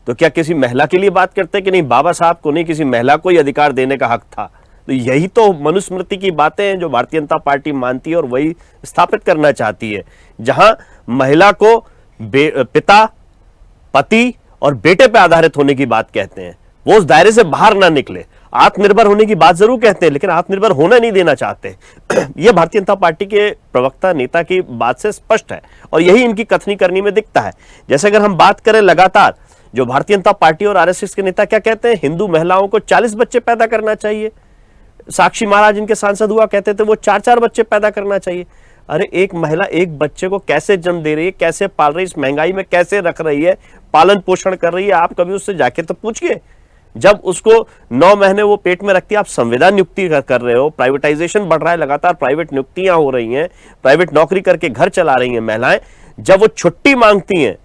तो क्या किसी महिला के लिए बात करते कि नहीं? बाबा साहब को नहीं, किसी महिला को ही अधिकार देने का हक था। तो यही तो मनुस्मृति की बातें हैं जो भारतीय जनता पार्टी मानती है और वही स्थापित करना चाहती है, जहां महिला को पिता, पति और बेटे पे आधारित होने की बात कहते हैं, वो उस दायरे से बाहर ना निकले। आत्मनिर्भर होने की बात जरूर कहते हैं, लेकिन आत्मनिर्भर होना नहीं देना चाहते। यह भारतीय जनता पार्टी के प्रवक्ता नेता की बात से स्पष्ट है और यही इनकी कथनी करनी में दिखता है। जैसे अगर हम बात करें लगातार, जो भारतीय जनता पार्टी और आरएसएस के नेता क्या कहते हैं, हिंदू महिलाओं को 40 बच्चे पैदा करना चाहिए। साक्षी महाराज इनके सांसद हुआ करते थे, वो 4-4 बच्चे पैदा करना चाहिए। अरे एक महिला एक बच्चे को कैसे जन्म दे रही है, कैसे पाल रही है, इस महंगाई में कैसे रख रही है, पालन पोषण कर रही है, आप कभी उससे जाके तो पूछिए। जब उसको 9 महीने वो पेट में रखती है, आप संविदा नियुक्ति कर रहे हो, प्राइवेटाइजेशन बढ़ रहा है, लगातार प्राइवेट नियुक्तियां हो रही हैं, प्राइवेट नौकरी करके घर चला रही हैं महिलाएं। जब वो छुट्टी मांगती हैं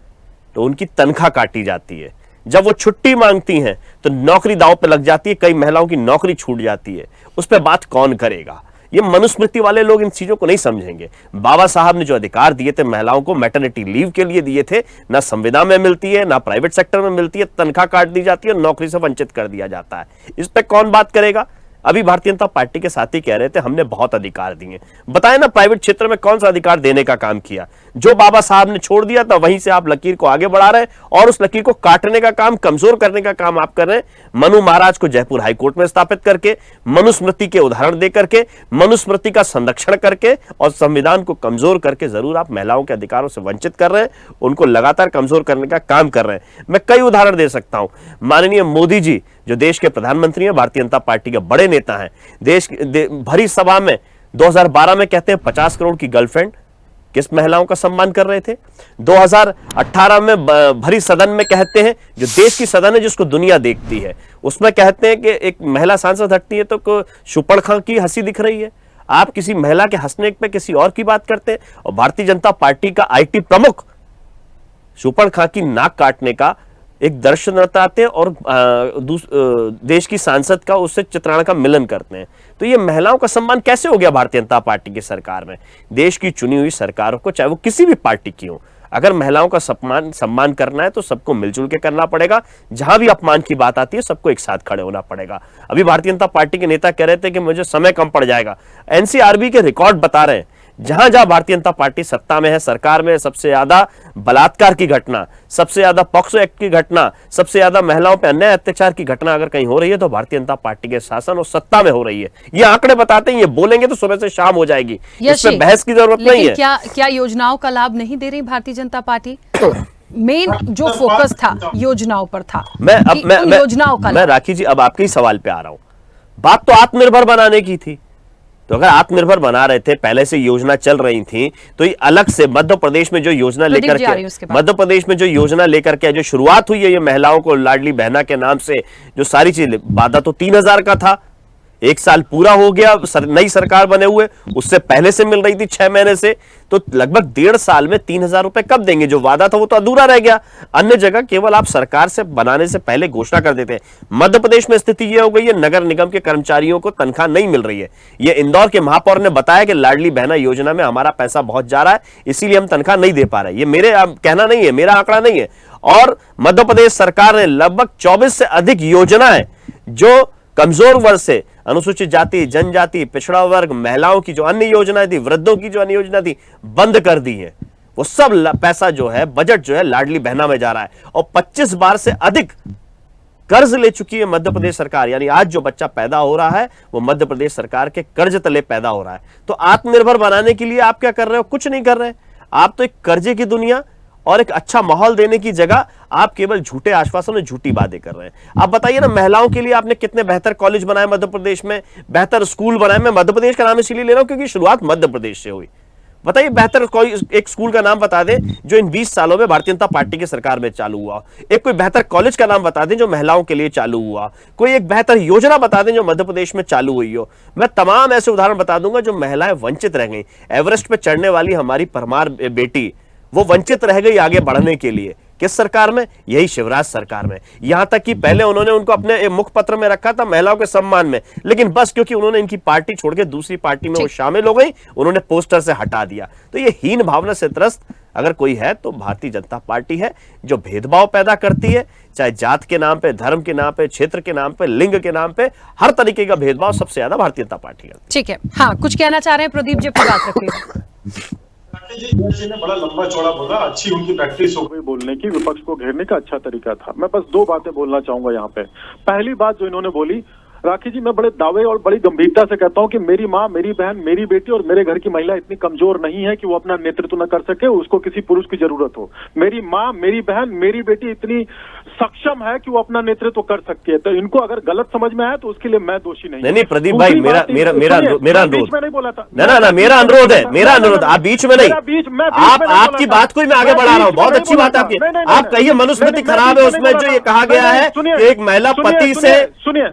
तो उनकी तनख्वाह काटी जाती है, जब वो छुट्टी मांगती हैं तो नौकरी दांव पे लग जाती है, कई महिलाओं की नौकरी छूट जाती है। उस पर बात कौन करेगा? ये मनुस्मृति वाले लोग इन चीजों को नहीं समझेंगे। बाबा साहब ने जो अधिकार दिए थे महिलाओं को, मैटरनिटी लीव के लिए दिए थे, ना संविदा में मिलती है, ना प्राइवेट सेक्टर में मिलती है, तनख्वाह काट दी जाती है, नौकरी से वंचित कर दिया जाता है। इस पे कौन बात करेगा? अभी भारतीय जनता पार्टी के साथी कह रहे थे हमने बहुत अधिकार दिए। बताए ना प्राइवेट क्षेत्र में कौन सा अधिकार देने का काम किया? जो बाबा साहब ने छोड़ दिया था वहीं से आप लकीर को आगे बढ़ा रहे हैं और उस लकीर को काटने का काम, कमजोर करने का काम आप कर रहे हैं। मनु महाराज को जयपुर हाईकोर्ट में स्थापित करके, मनुस्मृति के उदाहरण दे करके, मनुस्मृति का संरक्षण करके और संविधान को कमजोर करके जरूर आप महिलाओं के अधिकारों से वंचित कर रहे हैं, उनको लगातार कमजोर करने का काम कर रहे हैं। मैं कई उदाहरण दे सकता हूं। माननीय मोदी जी जो देश के प्रधानमंत्री हैं, भारतीय जनता पार्टी के बड़े नेता हैं, भरी सभा में 2012 में कहते हैं 50 करोड़ की गर्लफ्रेंड, किस महिलाओं का सम्मान कर रहे थे? 2018 में भरी सदन में कहते हैं, जो देश की सदन है जिसको दुनिया देखती है, उसमें कहते हैं कि एक महिला सांसद हटती है तो शूर्पणखा की हंसी दिख रही है। आप किसी महिला के हंसने पे किसी और की बात करते हैं। और भारतीय जनता पार्टी का आईटी प्रमुख शूर्पणखा की नाक काटने का एक दर्शन बताते हैं और देश की सांसद का उससे चित्राण का मिलन करते हैं। तो ये महिलाओं का सम्मान कैसे हो गया भारतीय जनता पार्टी की सरकार में? देश की चुनी हुई सरकारों को, चाहे वो किसी भी पार्टी की हो, अगर महिलाओं का सम्मान करना है तो सबको मिलजुल के करना पड़ेगा। जहां भी अपमान की बात आती है सबको एक साथ खड़े होना पड़ेगा। अभी भारतीय जनता पार्टी के नेता कह रहे थे कि मुझे समय कम पड़ जाएगा। एनसीआरबी के रिकॉर्ड बता रहे हैं, जहां जहां भारतीय जनता पार्टी सत्ता में है, सरकार में, सबसे ज्यादा बलात्कार की घटना, सबसे ज्यादा पॉक्सो एक्ट की घटना, सबसे ज्यादा महिलाओं पर अन्याय अत्याचार की घटना अगर कहीं हो रही है तो भारतीय जनता पार्टी के शासन और सत्ता में हो रही है। ये आंकड़े बताते हैं, ये बोलेंगे तो सुबह से शाम हो जाएगी, इसमें बहस की जरूरत नहीं है। क्या योजनाओं का लाभ नहीं दे रही भारतीय जनता पार्टी? मेन जो फोकस था योजनाओं पर था। मैं राखी जी अब आपके ही सवाल पे आ रहा हूं। बात तो आत्मनिर्भर बनाने की थी, तो अगर आत्मनिर्भर बना रहे थे, पहले से योजना चल रही थी, तो ये अलग से मध्य प्रदेश में जो योजना लेकर के, मध्य प्रदेश में जो योजना लेकर के जो शुरुआत हुई है, ये महिलाओं को लाडली बहना के नाम से जो सारी चीज, वादा तो 3000 का था, 1 साल पूरा हो गया, नई सरकार बने हुए, उससे पहले से मिल रही थी 6 महीने से, तो लगभग 1.5 साल में 3000 रुपए कब देंगे? जो वादा था वो तो अधूरा रह गया। अन्य जगह केवल आप सरकार से बनाने से पहले घोषणा कर देते हैं। मध्य प्रदेश में स्थिति ये हो गई है, नगर निगम के कर्मचारियों को तनख्वाह नहीं मिल रही है। ये इंदौर के महापौर ने बताया कि लाडली बहना योजना में हमारा पैसा बहुत जा रहा है, इसीलिए हम तनख्वाह नहीं दे पा रहे। ये मेरे कहना नहीं है, मेरा आंकड़ा नहीं है। और मध्य प्रदेश सरकार ने लगभग 24 से अधिक योजनाएं जो कमजोर वर्ग से, अनुसूचित जाति, जनजाति, पिछड़ा वर्ग, महिलाओं की जो अन्य योजनाएं थी, वृद्धों की जो अन्य योजना थी, बंद कर दी है। वो सब पैसा जो है, बजट जो है, लाडली बहना में जा रहा है। और 25 बार से अधिक कर्ज ले चुकी है मध्य प्रदेश सरकार। यानी आज जो बच्चा पैदा हो रहा है वो मध्य प्रदेश सरकार के कर्ज तले पैदा हो रहा है। तो आत्मनिर्भर बनाने के लिए आप क्या कर रहे हो? कुछ नहीं कर रहे। आप तो एक कर्जे की दुनिया और एक अच्छा माहौल देने की जगह आप केवल झूठे आश्वासन और झूठी बातें कर रहे हैं। आप बताइए ना, महिलाओं के लिए आपने कितने बेहतर कॉलेज बनाए मध्य प्रदेश में, बेहतर स्कूल बनाए। मैं मध्य प्रदेश का नाम इसलिए ले रहा हूं क्योंकि शुरुआत मध्य प्रदेश से हुई। बताइए बेहतर कोई एक स्कूल का नाम बता दें जो इन 20 सालों में भारतीय जनता पार्टी की सरकार में चालू हुआ। एक कोई बेहतर कॉलेज का नाम बता दें जो महिलाओं के लिए चालू हुआ। कोई एक बेहतर योजना बता दें जो मध्य प्रदेश में चालू हुई हो। मैं तमाम ऐसे उदाहरण बता दूंगा जो महिलाएं वंचित रह गई। एवरेस्ट पे चढ़ने वाली हमारी परमार बेटी, वो वंचित रह गई आगे बढ़ने के लिए। किस सरकार में? यही शिवराज सरकार में। यहां तक कि पहले उन्होंने उनको अपने मुखपत्र में रखा था महिलाओं के सम्मान में, लेकिन बस क्योंकि उन्होंने इनकी पार्टी छोड़ के दूसरी पार्टी में वो शामिल हो गई, उन्होंने पोस्टर से हटा दिया। तो ये हीन भावना से त्रस्त अगर कोई है तो भारतीय जनता पार्टी है, जो भेदभाव पैदा करती है, चाहे जात के नाम पे, धर्म के नाम पे, क्षेत्र के नाम पे, लिंग के नाम पे, हर तरीके का भेदभाव सबसे ज्यादा भारतीय जनता पार्टी करती है। ठीक है, हाँ कुछ कहना चाह रहे हैं प्रदीप जी, अपनी बात रखिए। जी ने बड़ा लंबा चौड़ा बोला, अच्छी उनकी प्रैक्टिस हो गई बोलने की, विपक्ष को घेरने का अच्छा तरीका था। मैं बस 2 बातें बोलना चाहूंगा यहाँ पे। पहली बात जो इन्होंने बोली, राखी जी, मैं बड़े दावे और बड़ी गंभीरता से कहता हूं कि मेरी माँ, मेरी बहन, मेरी बेटी और मेरे घर की महिला इतनी कमजोर नहीं है कि वो अपना नेतृत्व न कर सके, उसको किसी पुरुष की जरूरत हो। मेरी माँ, मेरी बहन, मेरी बेटी इतनी सक्षम है कि वो अपना नेतृत्व कर सकती है। तो इनको अगर गलत समझ में आया तो उसके लिए मैं दोषी नहीं। नहीं प्रदीप भाई, मेरा अनुरोध, मैं नहीं बोला था ना मेरा अनुरोध है, मेरा अनुरोध, आप बीच में नहीं, आप आपकी बात को मैं आगे बढ़ा रहा हूँ। बहुत अच्छी बात है आपकी, आप कहिए मनुस्मृति खराब है, उसमें जो ये कहा गया है कि एक महिला पति से,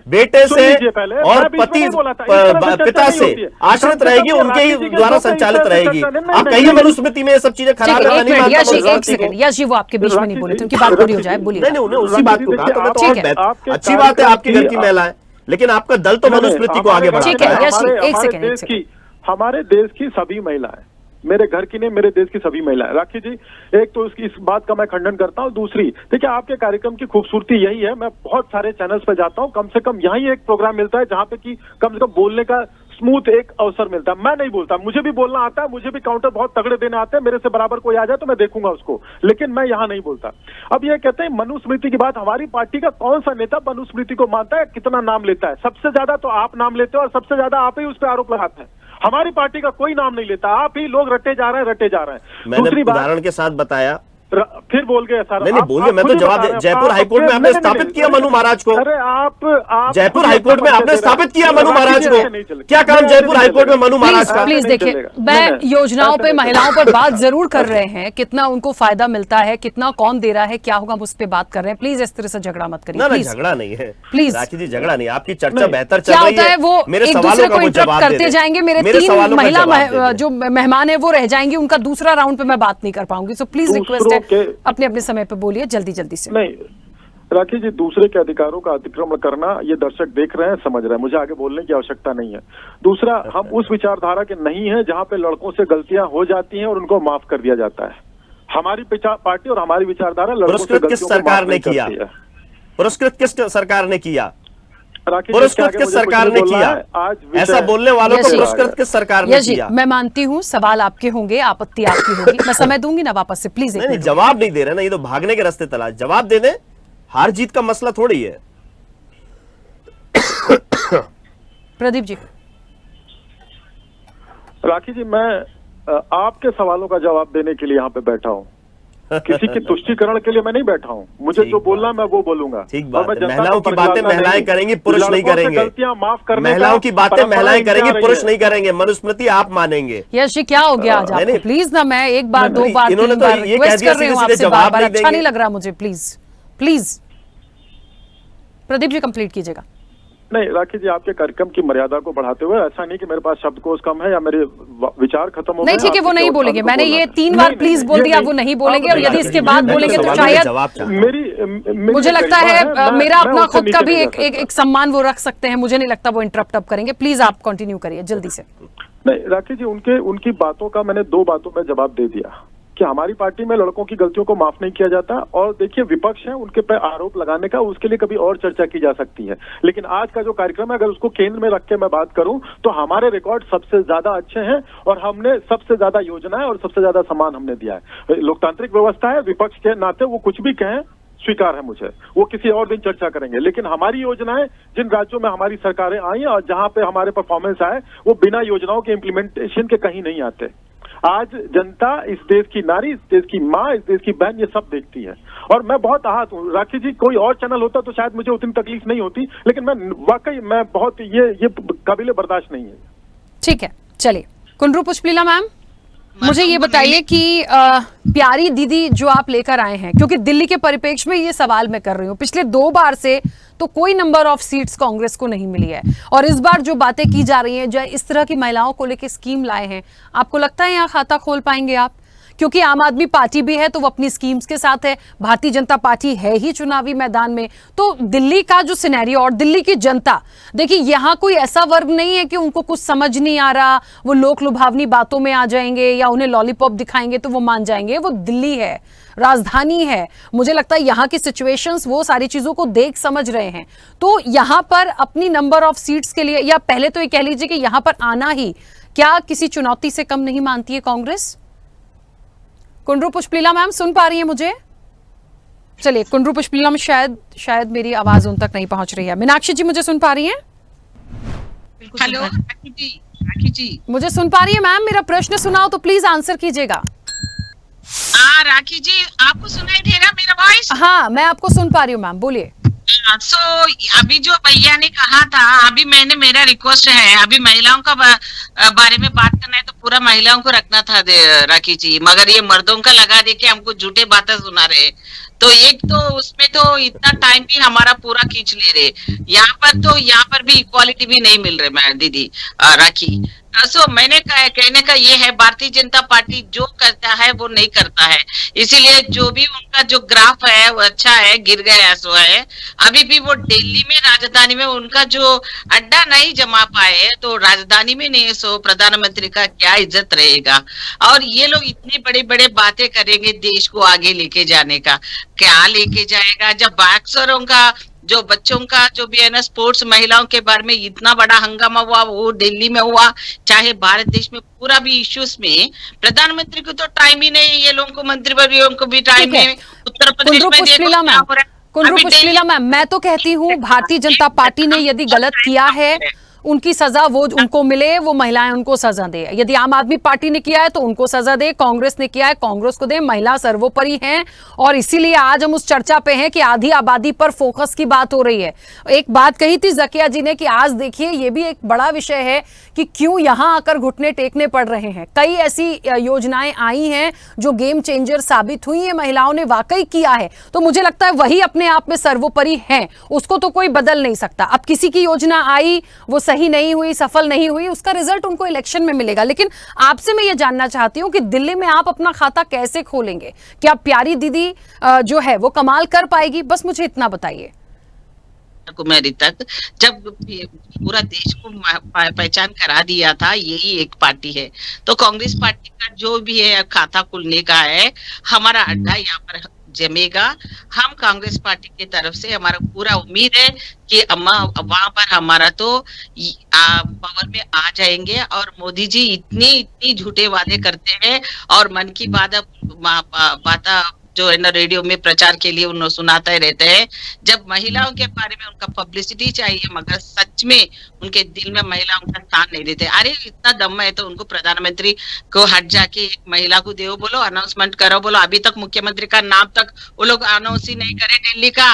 बेटे से और पिता से आश्रित रहेगी, उनके ही द्वारा संचालित रहेगी। आप कहिए मनुस्मृति में ये सब चीजें खराब है। यश जी, वो आपके बीच में नहीं बोले थे, उनकी बात पूरी हो जाए, बोलिए। नहीं, उन्हें उसी बात को कहा, तो मैं तो अच्छी बात है आपके घर की महिला है, लेकिन आपका दल तो मनुस्मृति को आगे बढ़ा रहा है। एक सेकंड, हमारे देश की सभी महिलाएं, मेरे घर की नहीं, मेरे देश की सभी महिलाएं। राखी जी, एक तो इस बात का मैं खंडन करता हूं, दूसरी देखिए, आपके कार्यक्रम की खूबसूरती यही है, मैं बहुत सारे चैनल्स पे जाता हूं, कम से कम यही एक प्रोग्राम मिलता है जहां पे कि कम से कम बोलने का स्मूथ एक अवसर मिलता है। मैं नहीं बोलता, मुझे भी बोलना आता है, मुझे भी काउंटर बहुत तगड़े देने आते हैं, मेरे से बराबर कोई आ जाए तो मैं देखूंगा उसको, लेकिन मैं यहाँ नहीं बोलता। अब ये कहते हैं मनुस्मृति की बात, हमारी पार्टी का कौन सा नेता मनुस्मृति को मानता है, कितना नाम लेता है? सबसे ज्यादा तो आप नाम लेते हो और सबसे ज्यादा आप ही उस पर आरोप लगाते हैं। हमारी पार्टी का कोई नाम नहीं लेता, आप ही लोग रटे जा रहे हैं। मैंने उदाहरण के साथ बताया, फिर बोल गए सर। नहीं बोलिए, मैं तो जवाब दे। जयपुर हाईकोर्ट में आपने स्थापित किया मनु महाराज को। अरे आप जयपुर हाईकोर्ट में आपने स्थापित किया मनु महाराज को। क्या काम जयपुर हाईकोर्ट में मनु महाराज का? प्लीज देखिए, मैं योजनाओं पे, महिलाओं पर बात जरूर कर रहे हैं, कितना उनको फायदा मिलता है, कितना कौन दे रहा है, क्या होगा, उस पर बात कर रहे हैं। प्लीज इस तरह से झगड़ा मत करिए। ना झगड़ा नहीं है प्लीज, राखी जी, झगड़ा नहीं, आपकी चर्चा बेहतर चल रही है। वो एक दूसरे को इंटरप्ट करते जाएंगे, मेरे 3 महिला जो मेहमान है वो रह जाएंगे, उनका दूसरा राउंड पे मैं बात नहीं कर पाऊंगी। सो प्लीज रिक्वेस्ट है, अपने समय पे बोलिए, जल्दी से। नहीं राखी जी, दूसरे के अधिकारों का अतिक्रमण करना, ये दर्शक देख रहे हैं, समझ रहे हैं, मुझे आगे बोलने की आवश्यकता नहीं है। दूसरा, हम उस विचारधारा के नहीं है जहां पे लड़कों से गलतियां हो जाती हैं और उनको माफ कर दिया जाता है। हमारी पार्टी और हमारी विचारधारा लड़कों से किस सरकार ने किया? पुरस्कृत किस सरकार ने किया? पुरस्कृत किस सरकार ने किया? ऐसा बोलने वालों को पुरस्कृत किस सरकार ने किया? मैं मानती हूँ सवाल आपके होंगे, आपत्ति आपकी होगी, मैं समय दूंगी ना वापस से, प्लीज। नहीं, जवाब नहीं दे रहे ना, ये तो भागने के रास्ते तलाश। जवाब दे दें, हार जीत का मसला थोड़ी है। प्रदीप जी। राखी जी, मैं आपके सवालों का जवाब देने के लिए यहाँ पे बैठा हूँ, किसी की तुष्टीकरण के लिए मैं नहीं बैठा हूँ। मुझे जो बोलना मैं वो बोलूंगा। ठीक बात है, महिलाओं की बातें महिलाएं करेंगी, पुरुष नहीं करेंगे। गलतियां माफ करने, महिलाओं की बातें महिलाएं करेंगी, पुरुष नहीं करेंगे। मनुस्मृति आप मानेंगे। यश जी, क्या हो गया आज आपको? प्लीज ना, मैं एक बार, 2 बार, 3 बार रिक्वेस्ट कर रही हूँ आपसे, बार-बार अच्छा नहीं लग रहा मुझे। प्लीज प्रदीप जी कंप्लीट कीजिएगा। नहीं राखी जी, आपके कार्यक्रम की मर्यादा को बढ़ाते हुए, ऐसा नहीं कि मेरे पास शब्दकोश कम है या मेरे विचार खत्म हो गए। नहीं ठीक है, वो नहीं बोलेंगे। मैंने ये 3 बार प्लीज बोल दिया, वो नहीं बोलेंगे, और यदि इसके बाद बोलेंगे तो शायद मुझे लगता है मेरा अपना खुद का भी एक सम्मान वो रख सकते हैं। मुझे नहीं लगता वो इंटरप्ट अप करेंगे। प्लीज आप कंटिन्यू करिए जल्दी से। नहीं राखी जी, उनकी बातों का मैंने 2 बातों में जवाब दे दिया कि हमारी पार्टी में लड़कों की गलतियों को माफ नहीं किया जाता। और देखिए, विपक्ष है, उनके पे आरोप लगाने का, उसके लिए कभी और चर्चा की जा सकती है, लेकिन आज का जो कार्यक्रम है, अगर उसको केंद्र में रख के मैं बात करूं तो हमारे रिकॉर्ड सबसे ज्यादा अच्छे हैं और हमने सबसे ज्यादा योजनाएं और सबसे ज्यादा सम्मान हमने दिया है। लोकतांत्रिक व्यवस्था है, विपक्ष के नाते वो कुछ भी कहें स्वीकार है मुझे, वो किसी और दिन चर्चा करेंगे, लेकिन हमारी योजनाएं, जिन राज्यों में हमारी सरकारें आई और जहां पे हमारे परफॉर्मेंस आए, वो बिना योजनाओं के इम्प्लीमेंटेशन के कहीं नहीं आते। आज जनता, इस देश की नारी, इस देश की माँ, इस देश की बहन, ये सब देखती है और मैं बहुत आहत हूँ। राखी जी, कोई और चैनल होता तो शायद मुझे उतनी तकलीफ नहीं होती, लेकिन मैं वाकई मैं बहुत ये काबिले बर्दाश्त नहीं है। ठीक है, चलिए कुंडरू पुष्पलीला मैम, मुझे ये बताइए कि प्यारी दीदी जो आप लेकर आए हैं, क्योंकि दिल्ली के परिप्रेक्ष्य में ये सवाल मैं कर रही हूँ, पिछले 2 बार से तो कोई नंबर ऑफ सीट्स कांग्रेस को नहीं मिली है, और इस बार जो बातें की जा रही हैं, जो इस तरह की महिलाओं को लेकर स्कीम लाए हैं, आपको लगता है यहाँ खाता खोल पाएंगे आप? क्योंकि आम आदमी पार्टी भी है तो वो अपनी स्कीम्स के साथ है, भारतीय जनता पार्टी है ही चुनावी मैदान में, तो दिल्ली का जो सिनेरियो और दिल्ली की जनता, देखिए यहाँ कोई ऐसा वर्ग नहीं है कि उनको कुछ समझ नहीं आ रहा, वो लोक लुभावनी बातों में आ जाएंगे या उन्हें लॉलीपॉप दिखाएंगे तो वो मान जाएंगे। वो दिल्ली है, राजधानी है, मुझे लगता है यहाँ की सिचुएशंस वो सारी चीजों को देख समझ रहे हैं, तो यहाँ पर अपनी नंबर ऑफ सीट्स के लिए, या पहले तो ये कह लीजिए कि यहाँ पर आना ही क्या किसी चुनौती से कम नहीं मानती है कांग्रेस? कुंडरू पुष्पलीला मैम सुन पा रही है मुझे? चलिए, कुंडरू पुष्पलीला में शायद मेरी आवाज उन तक नहीं पहुंच रही है। मीनाक्षी जी मुझे सुन पा रही हैं? बिल्कुल हेलो सुन पा रही राखी जी मुझे सुन पा रही है मैम? मेरा प्रश्न सुनाओ तो प्लीज आंसर कीजिएगा। हाँ राखी जी, आपको सुनाई दे रहा मेरा वॉइस? हाँ, मैं आपको सुन पा रही हूँ मैम, बोलिए। सो अभी जो भैया ने कहा था, अभी मेरा रिक्वेस्ट है, अभी महिलाओं का बारे में बात करना है तो पूरा महिलाओं को रखना था राखी जी, मगर ये मर्दों का लगा दे के हमको झूठे बातें सुना रहे। तो एक तो उसमें तो इतना टाइम भी हमारा पूरा खींच ले रहे। यहाँ पर भी इक्वालिटी भी नहीं मिल रही मैं दीदी राखी। सो मैंने कहने का ये है, भारतीय जनता पार्टी जो करता है वो नहीं करता है, इसीलिए जो भी उनका जो ग्राफ है वो अच्छा है, गिर गया सो है। अभी भी वो दिल्ली में राजधानी में उनका जो अड्डा नहीं जमा पाए तो राजधानी में नहीं, सो प्रधानमंत्री का क्या इज्जत रहेगा। और ये लोग इतनी बड़ी बड़ी बातें करेंगे देश को आगे लेके जाने का, क्या लेके जाएगा? जब बॉक्सरों का जो बच्चों का जो भी है ना स्पोर्ट्स महिलाओं के बारे में इतना बड़ा हंगामा हुआ, वो दिल्ली में हुआ, चाहे भारत देश में पूरा भी इश्यूज में प्रधानमंत्री को तो टाइम ही नहीं, ये लोगों को मंत्रियों को भी टाइम नहीं। उत्तर प्रदेश में पुष्पलीला मैम, पुष्पलीला मैम, मैं तो कहती हूँ भारतीय जनता पार्टी ने यदि गलत किया है उनकी सजा वो उनको मिले, वो महिलाएं उनको सजा दे। यदि आम आदमी पार्टी ने किया है तो उनको सजा दे, कांग्रेस ने किया है कांग्रेस को दे। महिला सर्वोपरि हैं और इसीलिए आज हम उस चर्चा पे हैं कि आधी आबादी पर फोकस की बात हो रही है। एक बात कही थी जकिया जी ने कि आज देखिए ये भी एक बड़ा विषय है कि क्यों यहां आकर घुटने टेकने पड़ रहे हैं। कई ऐसी योजनाएं आई हैं जो गेम चेंजर साबित हुई है, महिलाओं ने वाकई किया है, तो मुझे लगता है वही अपने आप में सर्वोपरि है, उसको तो कोई बदल नहीं सकता। अब किसी की योजना आई, वो सही नहीं हुई, सफल नहीं हुई, उसका रिजल्ट उनको इलेक्शन में मिलेगा। लेकिन आपसे मैं ये जानना चाहती हूं कि दिल्ली में आप अपना खाता कैसे खोलेंगे? क्या प्यारी दीदी जो है वो कमाल कर पाएगी? बस मुझे इतना बताइए। कुमारी तक जब पूरा देश को पहचान करा दिया था, यही एक पार्टी है, तो कांग्रेस पार्टी का जो भी है खाता खुलने का है, हमारा अड्डा यहाँ पर जमेगा। हम कांग्रेस पार्टी की तरफ से हमारा पूरा उम्मीद है कि वहां पर हमारा तो पावर में आ जाएंगे। और मोदी जी इतनी झूठे वादे करते हैं और मन की बात जो है ना रेडियो में प्रचार के लिए उन्हें सुनाते रहते हैं। जब महिलाओं के बारे में उनका पब्लिसिटी चाहिए, मगर सच में उनके दिल में महिलाओं का स्थान नहीं देते। अरे इतना दम है तो उनको प्रधानमंत्री को हट जाके एक महिला को दो बोलो, अनाउंसमेंट करो बोलो। अभी तक मुख्यमंत्री का नाम तक वो लोग अनाउंस ही नहीं करे। दिल्ली का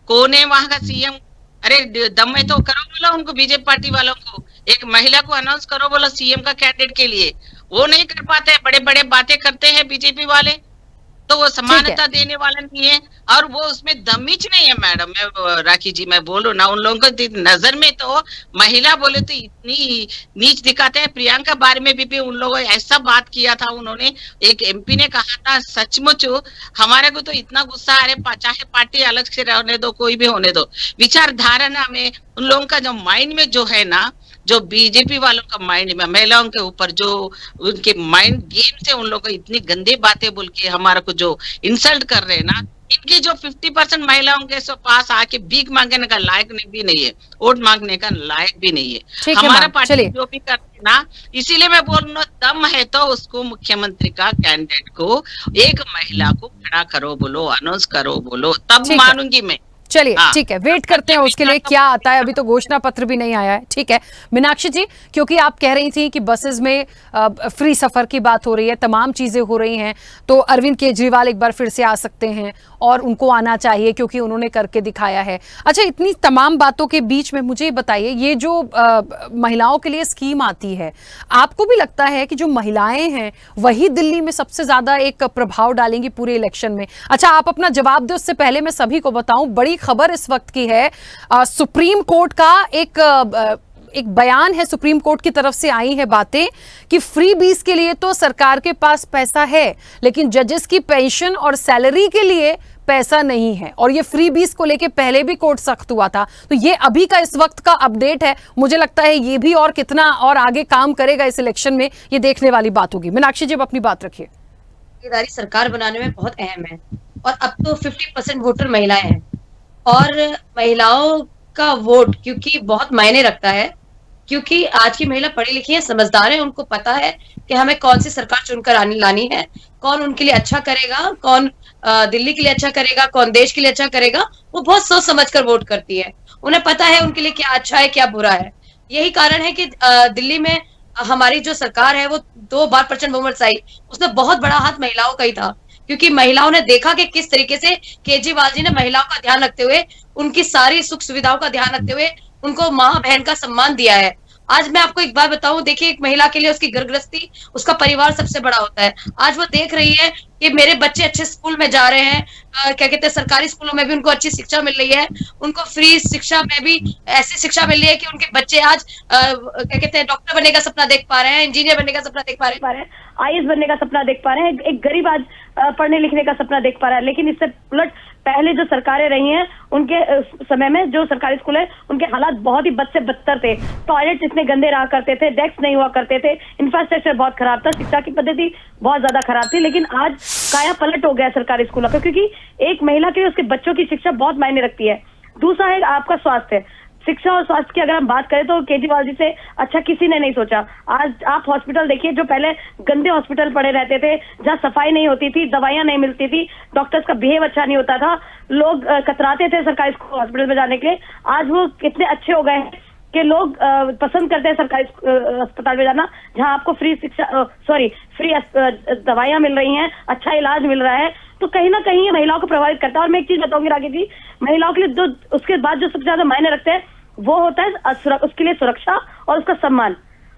कौन है वहां का सीएम? अरे दम है तो करो बोलो उनको, बीजेपी पार्टी वालों को एक महिला को अनाउंस करो बोलो सीएम का कैंडिडेट के लिए। वो नहीं कर पाते, बड़े बड़े बातें करते हैं बीजेपी वाले, तो वो समानता देने वाला नहीं है और वो उसमें दमिज नहीं है। मैडम मैं राखी जी मैं बोलूं ना, उन लोगों की नजर में तो महिला बोले तो इतनी नीच दिखाते हैं। प्रियंका बारे में भी उन लोगों ने ऐसा बात किया था, उन्होंने एक एमपी ने कहा था, सचमुच हमारे को तो इतना गुस्सा आ रहा है, चाहे पार्टी अलग से रहने दो, कोई भी होने दो, विचारधारा में उन लोगों का जो माइंड में जो है ना, जो बीजेपी वालों का माइंड में महिलाओं के ऊपर जो उनके माइंड गेम से उन लोगों को इतनी गंदी बातें बोल के हमारा को जो इंसल्ट कर रहे हैं ना, इनकी जो 50% महिलाओं के पास आके भीख मांगने का लायक भी नहीं है, वोट मांगने का लायक भी नहीं है हमारा पार्टी जो भी करते हैं ना। इसीलिए मैं बोल रहा हूँ, दम है तो उसको मुख्यमंत्री का कैंडिडेट को एक महिला को खड़ा करो बोलो, अनाउंस करो बोलो, तब मानूंगी मैं। चलिए ठीक है, वेट करते हैं उसके लिए क्या आता है। अभी तो घोषणा पत्र भी नहीं आया है। ठीक है मीनाक्षी जी, क्योंकि आप कह रही थी कि बसेस में फ्री सफर की बात हो रही है, तमाम चीजें हो रही हैं, तो अरविंद केजरीवाल एक बार फिर से आ सकते हैं और उनको आना चाहिए क्योंकि उन्होंने करके दिखाया है। अच्छा, इतनी तमाम बातों के बीच में मुझे बताइए, ये जो महिलाओं के लिए स्कीम आती है, आपको भी लगता है कि जो महिलाएं हैं वही दिल्ली में सबसे ज्यादा एक प्रभाव डालेंगी पूरे इलेक्शन में? अच्छा, आप अपना जवाब दो, उससे पहले मैं सभी को बताऊं, बड़ी खबर इस वक्त की है, सुप्रीम कोर्ट का एक बयान है, सुप्रीम कोर्ट की तरफ से आई है बातें कि फ्री बीस के लिए तो सरकार के पास पैसा है, लेकिन जजेस की पेंशन और सैलरी के लिए पैसा नहीं है। और ये फ्री बीस को लेके पहले भी कोर्ट सख्त हुआ था, तो ये अभी का इस वक्त का अपडेट है। मुझे लगता है ये भी और कितना और आगे काम करेगा इस इलेक्शन में, ये देखने वाली बात होगी। मीनाक्षी जी, अब अपनी बात रखिए। भागीदारी सरकार बनाने में बहुत अहम है और अब तो 50% वोटर महिलाएं हैं और महिलाओं का वोट क्योंकि बहुत मायने रखता है, क्योंकि आज की महिला पढ़ी लिखी है, समझदार है, उनको पता है कि हमें कौन सी सरकार चुनकर लानी है, कौन उनके लिए अच्छा करेगा, कौन दिल्ली के लिए अच्छा करेगा, कौन देश के लिए अच्छा करेगा। वो बहुत सोच समझ कर वोट करती है, उन्हें पता है उनके लिए क्या अच्छा है क्या बुरा है। यही कारण है कि दिल्ली में हमारी जो सरकार है वो 2 बार प्रचंड बहुमत से आई, उसमें बहुत बड़ा हाथ महिलाओं का ही था, क्योंकि महिलाओं ने देखा कि किस तरीके से केजरीवाल जी ने महिलाओं का ध्यान रखते हुए, उनकी सारी सुख सुविधाओं का ध्यान रखते हुए उनको माँ बहन का सम्मान दिया है। आज मैं आपको एक बात बताऊं, देखिए एक महिला के लिए उसकी घरगृहस्थी, उसका परिवार सबसे बड़ा होता है। आज वो देख रही है कि मेरे बच्चे अच्छे स्कूल में जा रहे हैं, क्या कहते हैं, सरकारी स्कूलों में भी उनको अच्छी शिक्षा मिल रही है, उनको फ्री शिक्षा में भी ऐसी शिक्षा मिल रही है कि उनके बच्चे आज क्या कहते हैं, डॉक्टर बनने का सपना देख पा रहे हैं, इंजीनियर बनने का सपना देख पा रहे हैं, IAS बनने का सपना देख पा रहे हैं, एक गरीब आज पढ़ने लिखने का सपना देख पा रहा है। लेकिन इससे उलट पहले जो सरकारें रही हैं उनके समय में जो सरकारी स्कूल है उनके हालात बहुत ही बद से बदतर थे। टॉयलेट इतने गंदे रहा करते थे, डेस्क नहीं हुआ करते थे, इंफ्रास्ट्रक्चर बहुत खराब था, शिक्षा की पद्धति बहुत ज्यादा खराब थी। लेकिन आज काया पलट हो गया सरकारी स्कूलों का, क्योंकि एक महिला के लिए उसके बच्चों की शिक्षा बहुत मायने रखती है। दूसरा है आपका स्वास्थ्य, शिक्षा और स्वास्थ्य की अगर हम बात करें तो केजरीवाल जी से अच्छा किसी ने नहीं सोचा। आज आप हॉस्पिटल देखिए, जो पहले गंदे हॉस्पिटल पड़े रहते थे, जहाँ सफाई नहीं होती थी, दवाइयां नहीं मिलती थी, डॉक्टर्स का बिहेव अच्छा नहीं होता था, लोग कतराते थे सरकारी हॉस्पिटल में जाने के लिए। आज वो कितने अच्छे हो गए हैं कि लोग पसंद करते हैं सरकारी अस्पताल में जाना, जहां आपको फ्री दवाइयां मिल रही हैं, अच्छा इलाज मिल रहा है। तो कहीं ना कहीं ये महिलाओं को प्रभावित करता है। और मैं एक चीज बताऊंगी राकेश जी, महिलाओं के लिए जो उसके बाद जो सबसे ज्यादा मायने रखते हैं वो होता है उसके लिए सुरक्षा और उसका सम्मान।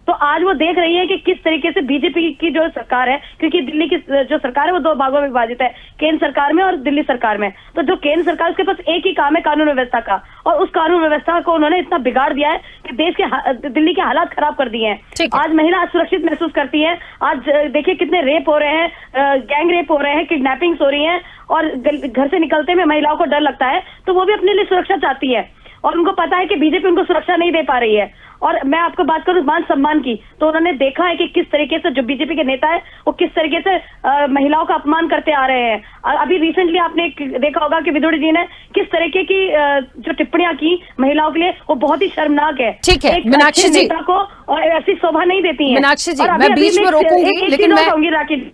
तो आज वो देख रही है कि किस तरीके से बीजेपी की जो सरकार है, क्योंकि दिल्ली की जो सरकार है वो 2 भागों में विभाजित है, केंद्र सरकार में और दिल्ली सरकार में। तो जो केंद्र सरकार, उसके पास एक ही काम है कानून व्यवस्था का, और उस कानून व्यवस्था को उन्होंने इतना बिगाड़ दिया है कि देश के दिल्ली के हालात खराब कर दिए हैं। आज महिला असुरक्षित महसूस करती है। आज देखिए कितने रेप हो रहे हैं, गैंग रेप हो रहे हैं, किडनैपिंग्स हो रही है, और घर से निकलते में महिलाओं को डर लगता है। तो वो भी अपने लिए सुरक्षा चाहती है, और उनको पता है कि बीजेपी उनको सुरक्षा नहीं दे पा रही है। और मैं आपको बात करूं मान सम्मान की, तो उन्होंने देखा है कि किस तरीके से जो बीजेपी के नेता है वो किस तरीके से महिलाओं का अपमान करते आ रहे हैं। अभी रिसेंटली आपने देखा होगा कि विदुड़ी जी ने किस तरीके की जो टिप्पणियां की महिलाओं के लिए, वो बहुत ही शर्मनाक है। ठीक है मीनाक्षी जी, नेता को और ऐसी शोभा नहीं देती है। मीनाक्षी जी, मैं बीच में रोकूंगी, लेकिन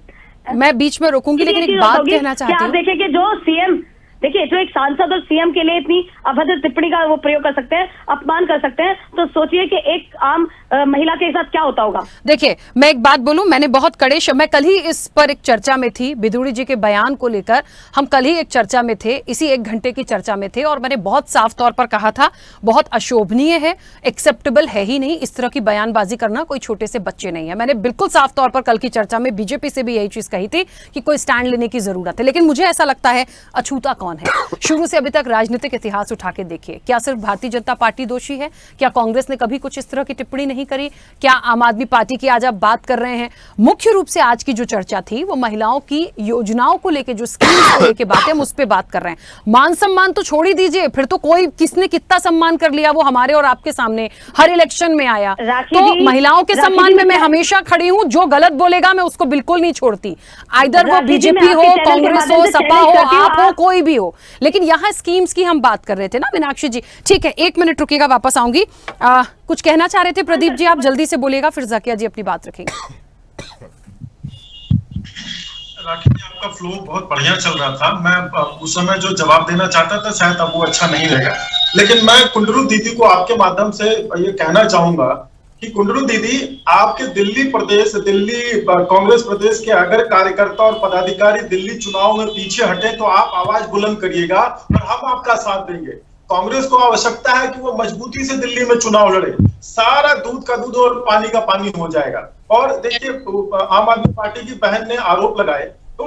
मैं बीच में रोकूंगी, लेकिन एक बात कहना चाहती हूँ। आप देखिए कि जो सीएम, देखिए जो एक सांसद और सीएम के लिए इतनी अभद्र टिप्पणी का वो प्रयोग कर सकते हैं, अपमान कर सकते हैं, तो सोचिए कि एक आम महिला के साथ क्या होता होगा। देखिए मैं एक बात बोलूं, मैंने बहुत कड़े मैं कल ही इस पर एक चर्चा में थी, विदुड़ी जी के बयान को लेकर हम कल ही एक चर्चा में थे, इसी 1 घंटे की चर्चा में थे, और मैंने बहुत साफ तौर पर कहा था बहुत अशोभनीय है, एक्सेप्टेबल है ही नहीं, इस तरह की बयानबाजी करना, कोई छोटे से बच्चे नहीं है। मैंने बिल्कुल साफ तौर पर कल की चर्चा में बीजेपी से भी यही चीज कही थी कि कोई स्टैंड लेने की जरूरत है। लेकिन मुझे ऐसा लगता है अछूता कौन है, शुरू से अभी तक राजनीतिक इतिहास उठा के देखिए, क्या सिर्फ भारतीय जनता पार्टी दोषी है? क्या कांग्रेस ने कभी कुछ इस तरह की टिप्पणी नहीं करी? क्या आम आदमी पार्टी की आज आप बात कर रहे हैं? मुख्य रूप से आज की जो चर्चा थी वो महिलाओं की योजनाओं को लेकर, जो स्कीम्स को लेकर बात है, हम उस पर बात कर रहे हैं। मान सम्मान तो छोड़ ही दीजिए, फिर तो कोई किसने कितना सम्मान कर लिया वो हमारे और आपके सामने हर इलेक्शन में आया। तो महिलाओं के सम्मान में मैं हमेशा खड़ी हूं, जो गलत बोलेगा मैं उसको बिल्कुल नहीं छोड़ती, आइदर वो बीजेपी हो, कांग्रेस हो, सपा हो, आप हो, कोई भी हो। लेकिन यहाँ स्कीम्स की हम बात कर रहे थे ना मीनाक्षी जी, ठीक है 1 मिनट रुकिएगा, वापस आऊंगी। कुछ कहना चाह रहे थे प्रदीप जी, आप जल्दी से बोलिएगा, फिर जाकिया जी अपनी बात रखेंगे। राखी जी, आपका फ्लो बहुत बढ़िया चल रहा था। मैं उस समय जो जवाब देना चाहता था शायद अब वो अच्छा नहीं रहेगा, लेकिन मैं कुंडरू दीदी को आपके माध्यम से ये कहना चाहूंगा कि कुंडरू दीदी, आपके दिल्ली कांग्रेस प्रदेश के अगर कार्यकर्ता और पदाधिकारी दिल्ली चुनाव में पीछे हटे तो आप आवाज बुलंद करिएगा और हम आपका साथ देंगे। कांग्रेस को आवश्यकता है कि वो मजबूती से दिल्ली में चुनाव लड़े, सारा दूध का दूध और पानी का पानी हो जाएगा। और देखिए आम आदमी पार्टी की बहन ने आरोप लगाए तो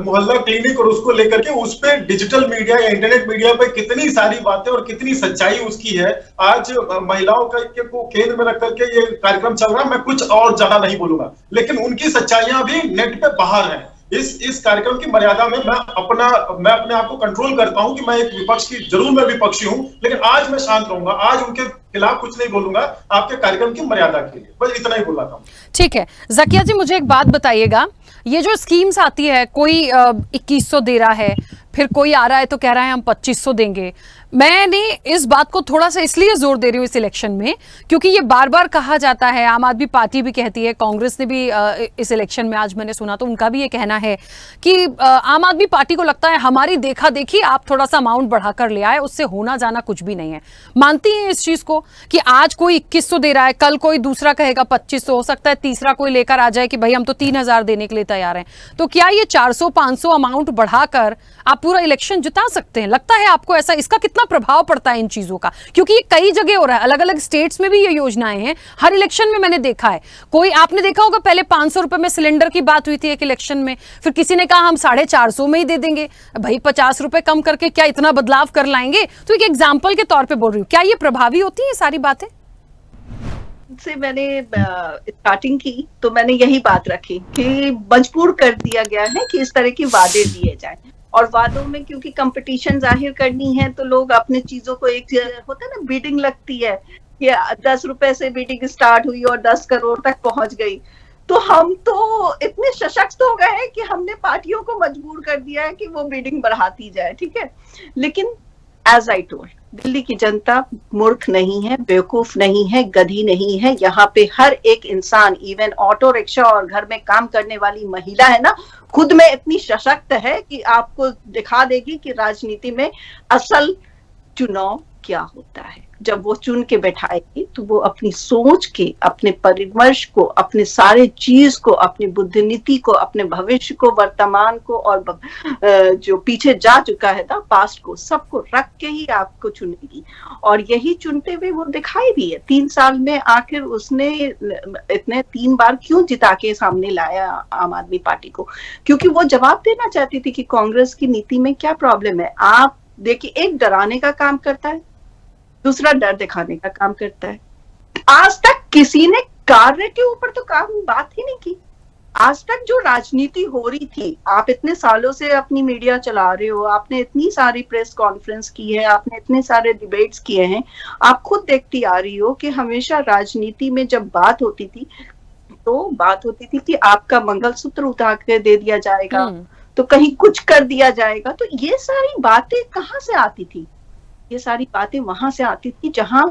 मोहल्ला क्लिनिक और उसको लेकर के उस पे डिजिटल मीडिया या इंटरनेट मीडिया पे कितनी सारी बातें और कितनी सच्चाई उसकी है। आज महिलाओं को केंद्र में रख करके ये कार्यक्रम चल रहा है। मैं कुछ और ज्यादा नहीं बोलूंगा, लेकिन उनकी सच्चाइयां भी नेट पे बाहर हैं। इस कार्यक्रम की मर्यादा में मैं अपने आप को कंट्रोल करता हूं कि मैं एक विपक्ष की जरूर मैं विपक्षी हूं, लेकिन आज मैं शांत रहूंगा, आज उनके खिलाफ कुछ नहीं बोलूंगा, आपके कार्यक्रम की मर्यादा के लिए बस इतना ही बोल रहा था। ठीक है जाकिया जी, मुझे एक बात बताइएगा, ये जो स्कीम्स आती है, कोई 2100 दे रहा है, फिर कोई आ रहा है तो कह रहा है हम 2500 देंगे, मैंने इस बात को थोड़ा सा इसलिए जोर दे रही हूँ इस इलेक्शन में, क्योंकि ये बार बार कहा जाता है, आम आदमी पार्टी भी कहती है, कांग्रेस ने भी इस इलेक्शन में आज मैंने सुना तो उनका भी ये कहना है कि आम आदमी पार्टी को लगता है हमारी देखा देखी आप थोड़ा सा अमाउंट बढ़ाकर ले आए, उससे होना जाना कुछ भी नहीं है। मानती है इस चीज को कि आज कोई 2100 दे रहा है, कल कोई दूसरा कहेगा 2500, हो सकता है तीसरा कोई लेकर आ जाए कि भाई हम तो 3000 देने के लिए तैयार हैं। तो क्या ये 400-500 अमाउंट बढ़ाकर आप पूरा इलेक्शन जिता सकते हैं? लगता है आपको ऐसा? इसका कितना प्रभाव पड़ता है इन चीजों का? क्योंकि ये कई जगह हो रहा है, अलग अलग स्टेट्स में भी ये योजनाएं हैं, हर इलेक्शन में मैंने देखा है। कोई आपने देखा होगा पहले 500 रुपए में सिलेंडर की बात हुई थी एक इलेक्शन में, फिर किसी ने कहा हम 450 में ही दे देंगे। भाई 50 रुपए कम करके क्या इतना बदलाव कर लाएंगे? तो एक एग्जाम्पल के तौर पर बोल रही हूँ, क्या ये प्रभावी होती है सारी बातें? से मैंने स्टार्टिंग की तो मैंने यही बात रखी कि मजबूर कर दिया गया है कि इस तरह के वादे दिए जाएं, और वादों में क्योंकि कंपटीशन जाहिर करनी है तो लोग अपने चीजों को, एक होता है ना बिडिंग लगती है कि 10 रुपए से बिडिंग स्टार्ट हुई और 10 करोड़ तक पहुंच गई। तो हम तो इतने सशक्त हो गए हैं कि हमने पार्टियों को मजबूर कर दिया है कि वो बिडिंग बढ़ाती जाए, ठीक है। लेकिन एज आई टोल्ड, दिल्ली की जनता मूर्ख नहीं है, बेवकूफ नहीं है, गधी नहीं है। यहाँ पे हर एक इंसान, इवन ऑटो रिक्शा और घर में काम करने वाली महिला है ना, खुद में इतनी सशक्त है कि आपको दिखा देगी कि राजनीति में असल चुनाव क्या होता है। जब वो चुन के बैठाएगी तो वो अपनी सोच के, अपने परिमर्श को, अपने सारे चीज को, अपनी बुद्धिनीति को, अपने भविष्य को, वर्तमान को और जो पीछे जा चुका है ना पास्ट को, सबको रख के ही आपको चुनेगी। और यही चुनते हुए वो दिखाई भी है। 3 साल में आखिर उसने इतने 3 बार क्यों जिता के सामने लाया आम आदमी पार्टी को? क्योंकि वो जवाब देना चाहती थी कि कांग्रेस की नीति में क्या प्रॉब्लम है। आप देखिए, एक डराने का काम करता है, दूसरा डर दिखाने का काम करता है। आज तक किसी ने कार्य के ऊपर तो बात ही नहीं की। आज तक जो राजनीति हो रही थी, आप इतने सालों से अपनी मीडिया चला रहे हो, आपने इतनी सारी प्रेस कॉन्फ्रेंस की है, आपने इतने सारे डिबेट्स किए हैं, आप खुद देखती आ रही हो कि हमेशा राजनीति में जब बात होती थी तो बात होती थी कि आपका मंगलसूत्र उतार के दे दिया जाएगा, तो कहीं कुछ कर दिया जाएगा। तो ये सारी बातें कहाँ से आती थी? ये सारी बातें वहां से आती थी जहां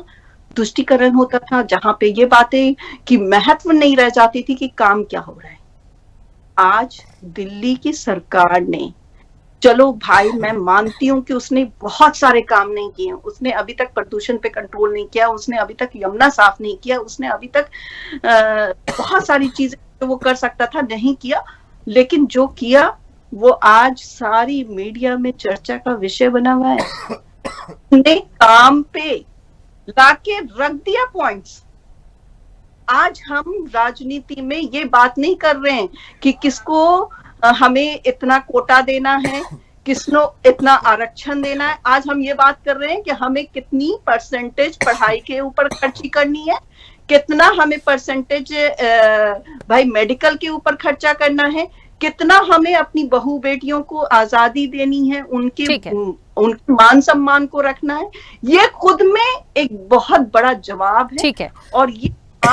तुष्टीकरण होता था, जहां पे ये बातें की महत्व नहीं रह जाती थी कि काम क्या हो रहा है। आज दिल्ली की सरकार ने, चलो भाई मैं मानती हूँ कि उसने बहुत सारे काम नहीं किए, उसने अभी तक प्रदूषण पे कंट्रोल नहीं किया, उसने अभी तक यमुना साफ नहीं किया, उसने अभी तक बहुत सारी चीजें जो वो कर सकता था नहीं किया, लेकिन जो किया वो आज सारी मीडिया में चर्चा का विषय बना हुआ है। ने काम पे लाके रख दिया पॉइंट्स। आज हम राजनीति में ये बात नहीं कर रहे हैं कि किसको हमें इतना कोटा देना है, किसको इतना आरक्षण देना है। आज हम ये बात कर रहे हैं कि हमें कितनी परसेंटेज पढ़ाई के ऊपर खर्ची करनी है, कितना हमें परसेंटेज भाई मेडिकल के ऊपर खर्चा करना है, कितना हमें अपनी बहू बेटियों को आजादी देनी है, उनके मान सम्मान को रखना है। ये खुद में एक बहुत बड़ा जवाब है। ठीक है। और ये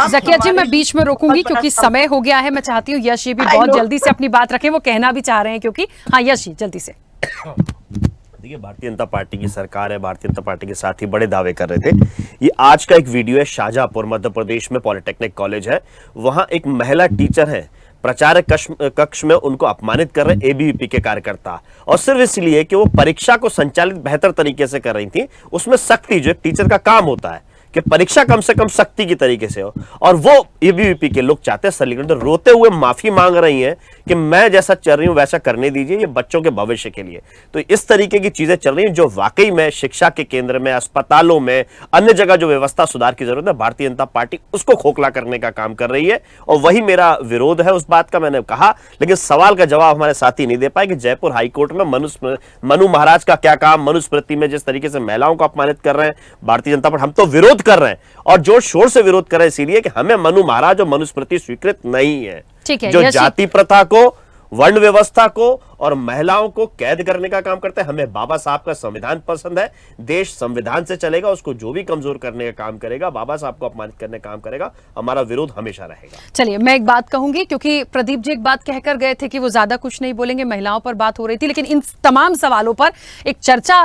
ज़किया जी, मैं बीच में रोकूंगी क्योंकि समय हो गया है। मैं चाहती हूँ यश जी भी बहुत जल्दी से अपनी बात रखें, वो कहना भी चाह रहे हैं क्योंकि हाँ यश जी जल्दी से। देखिए, भारतीय जनता पार्टी की सरकार है, भारतीय जनता पार्टी के साथ ही बड़े दावे कर रहे थे। ये आज का एक वीडियो है, शाहजहांपुर मध्य प्रदेश में पॉलिटेक्निक कॉलेज है, वहां एक महिला टीचर है, प्रचारक कक्ष में उनको अपमानित कर रहे एबीवीपी के कार्यकर्ता, और सिर्फ इसलिए कि वो परीक्षा को संचालित बेहतर तरीके से कर रही थी। उसमें सख्ती, जो एक टीचर का काम होता है कि परीक्षा कम से कम सख्ती की तरीके से हो, और वो एबीवीपी के लोग चाहते हैं सरलीकरण। तो रोते हुए माफी मांग रही हैं कि मैं जैसा चल रही हूं वैसा करने दीजिए, ये बच्चों के भविष्य के लिए। तो इस तरीके की चीजें चल रही हैं जो वाकई में शिक्षा के केंद्र में, अस्पतालों में, अन्य जगह जो व्यवस्था सुधार की जरूरत है, भारतीय जनता पार्टी उसको खोखला करने का काम कर रही है। और वही मेरा विरोध है उस बात का, मैंने कहा। लेकिन सवाल का जवाब हमारे साथी नहीं दे पाए कि जयपुर हाईकोर्ट में मनु महाराज का क्या काम, मनुस्मृति में जिस तरीके से महिलाओं को अपमानित कर रहे हैं भारतीय जनता पार्टी, हम तो विरोध कर रहे हैं और जोर शोर से विरोध कर रहे हैं, इसीलिए कि हमें मनु महाराज और मनुस्मृति स्वीकृत नहीं है। ठीक है, जो जाति प्रथा को, वर्ण व्यवस्था को और महिलाओं को कैद करने का काम करते हैं। हमें बाबा साहब का संविधान पसंद है, देश संविधान से चलेगा, उसको जो भी कमजोर करने का काम करेगा, बाबा साहब को अपमानित करने का काम करेगा, हमारा विरोध हमेशा रहेगा। चलिए, मैं एक बात कहूंगी, क्योंकि प्रदीप जी एक बात कहकर गए थे कि वो ज्यादा कुछ नहीं बोलेंगे, महिलाओं पर बात हो रही थी, लेकिन इन तमाम सवालों पर एक चर्चा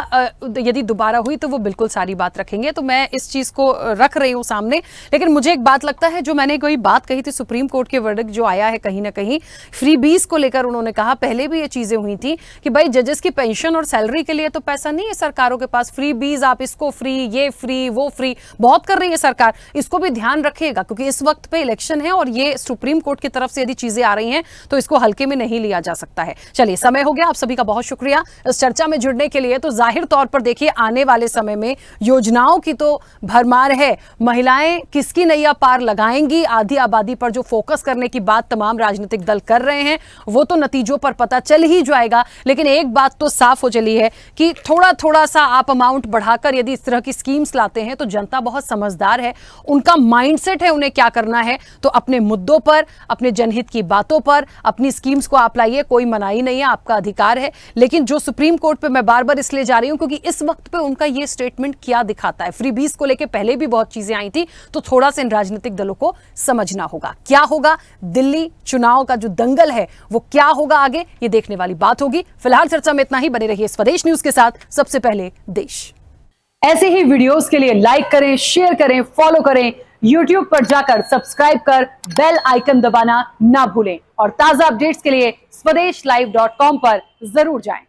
यदि दोबारा हुई तो वो बिल्कुल सारी बात रखेंगे। तो मैं इस चीज को रख रही हूं सामने। लेकिन मुझे एक बात लगता है, जो मैंने कोई बात कही थी, सुप्रीम कोर्ट के वर्डिक्ट जो आया है, कहीं ना कहीं फ्रीबीज को लेकर उन्होंने कहा, पहले भी ये चीजें हुई थी कि भाई जजेस की पेंशन और सैलरी के लिए तो पैसा नहीं है सरकारों के पास, फ्रीबीज आप इसको फ्री, ये फ्री, वो फ्री बहुत कर रही है सरकार, इसको भी ध्यान रखिएगा, क्योंकि इस वक्त पे इलेक्शन है और ये सुप्रीम कोर्ट की तरफ से यदि चीजें आ रही हैं तो इसको हल्के में नहीं लिया जा सकता है। चलिए, समय हो गया, आप सभी का बहुत शुक्रिया इस चर्चा में जुड़ने के लिए। तो जाहिर तौर पर देखिए, आने वाले समय में योजनाओं की तो भरमार है, महिलाएं किसकी नैया पार लगाएंगी, आधी आबादी पर जो फोकस करने की बात तमाम राजनीतिक दल कर रहे हैं वो तो नतीजों पर पता चल ही जाएगा। लेकिन एक बात तो साफ हो चली है कि थोड़ा थोड़ा सा आप अमाउंट बढ़ाकर यदि इस तरह की स्कीम्स लाते हैं तो जनता बहुत समझदार है, उनका माइंडसेट है उन्हें क्या करना है। तो अपने मुद्दों पर, अपने जनहित की बातों पर अपनी स्कीम्स को आप लाइए, कोई मनाही नहीं है, आपका अधिकार है। लेकिन जो सुप्रीम कोर्ट पे मैं बार बार इसलिए जा रही हूं क्योंकि इस वक्त पे उनका ये स्टेटमेंट क्या दिखाता है। फ्रीबीज को लेकर पहले भी बहुत चीजें आई थी, तो थोड़ा सा इन राजनीतिक दलों को समझना होगा। क्या होगा दिल्ली चुनाव का जो दंगल है वो क्या होगा आगे, ये देखने वाली बात होगी। फिलहाल चर्चा में इतना ही। बने रहिए स्वदेश न्यूज के साथ, सबसे पहले देश। ऐसे ही वीडियोस के लिए लाइक करें, शेयर करें, फॉलो करें, YouTube पर जाकर सब्सक्राइब कर बेल आइकन दबाना ना भूलें और ताजा अपडेट्स के लिए स्वदेशलाइव.com पर जरूर जाएं।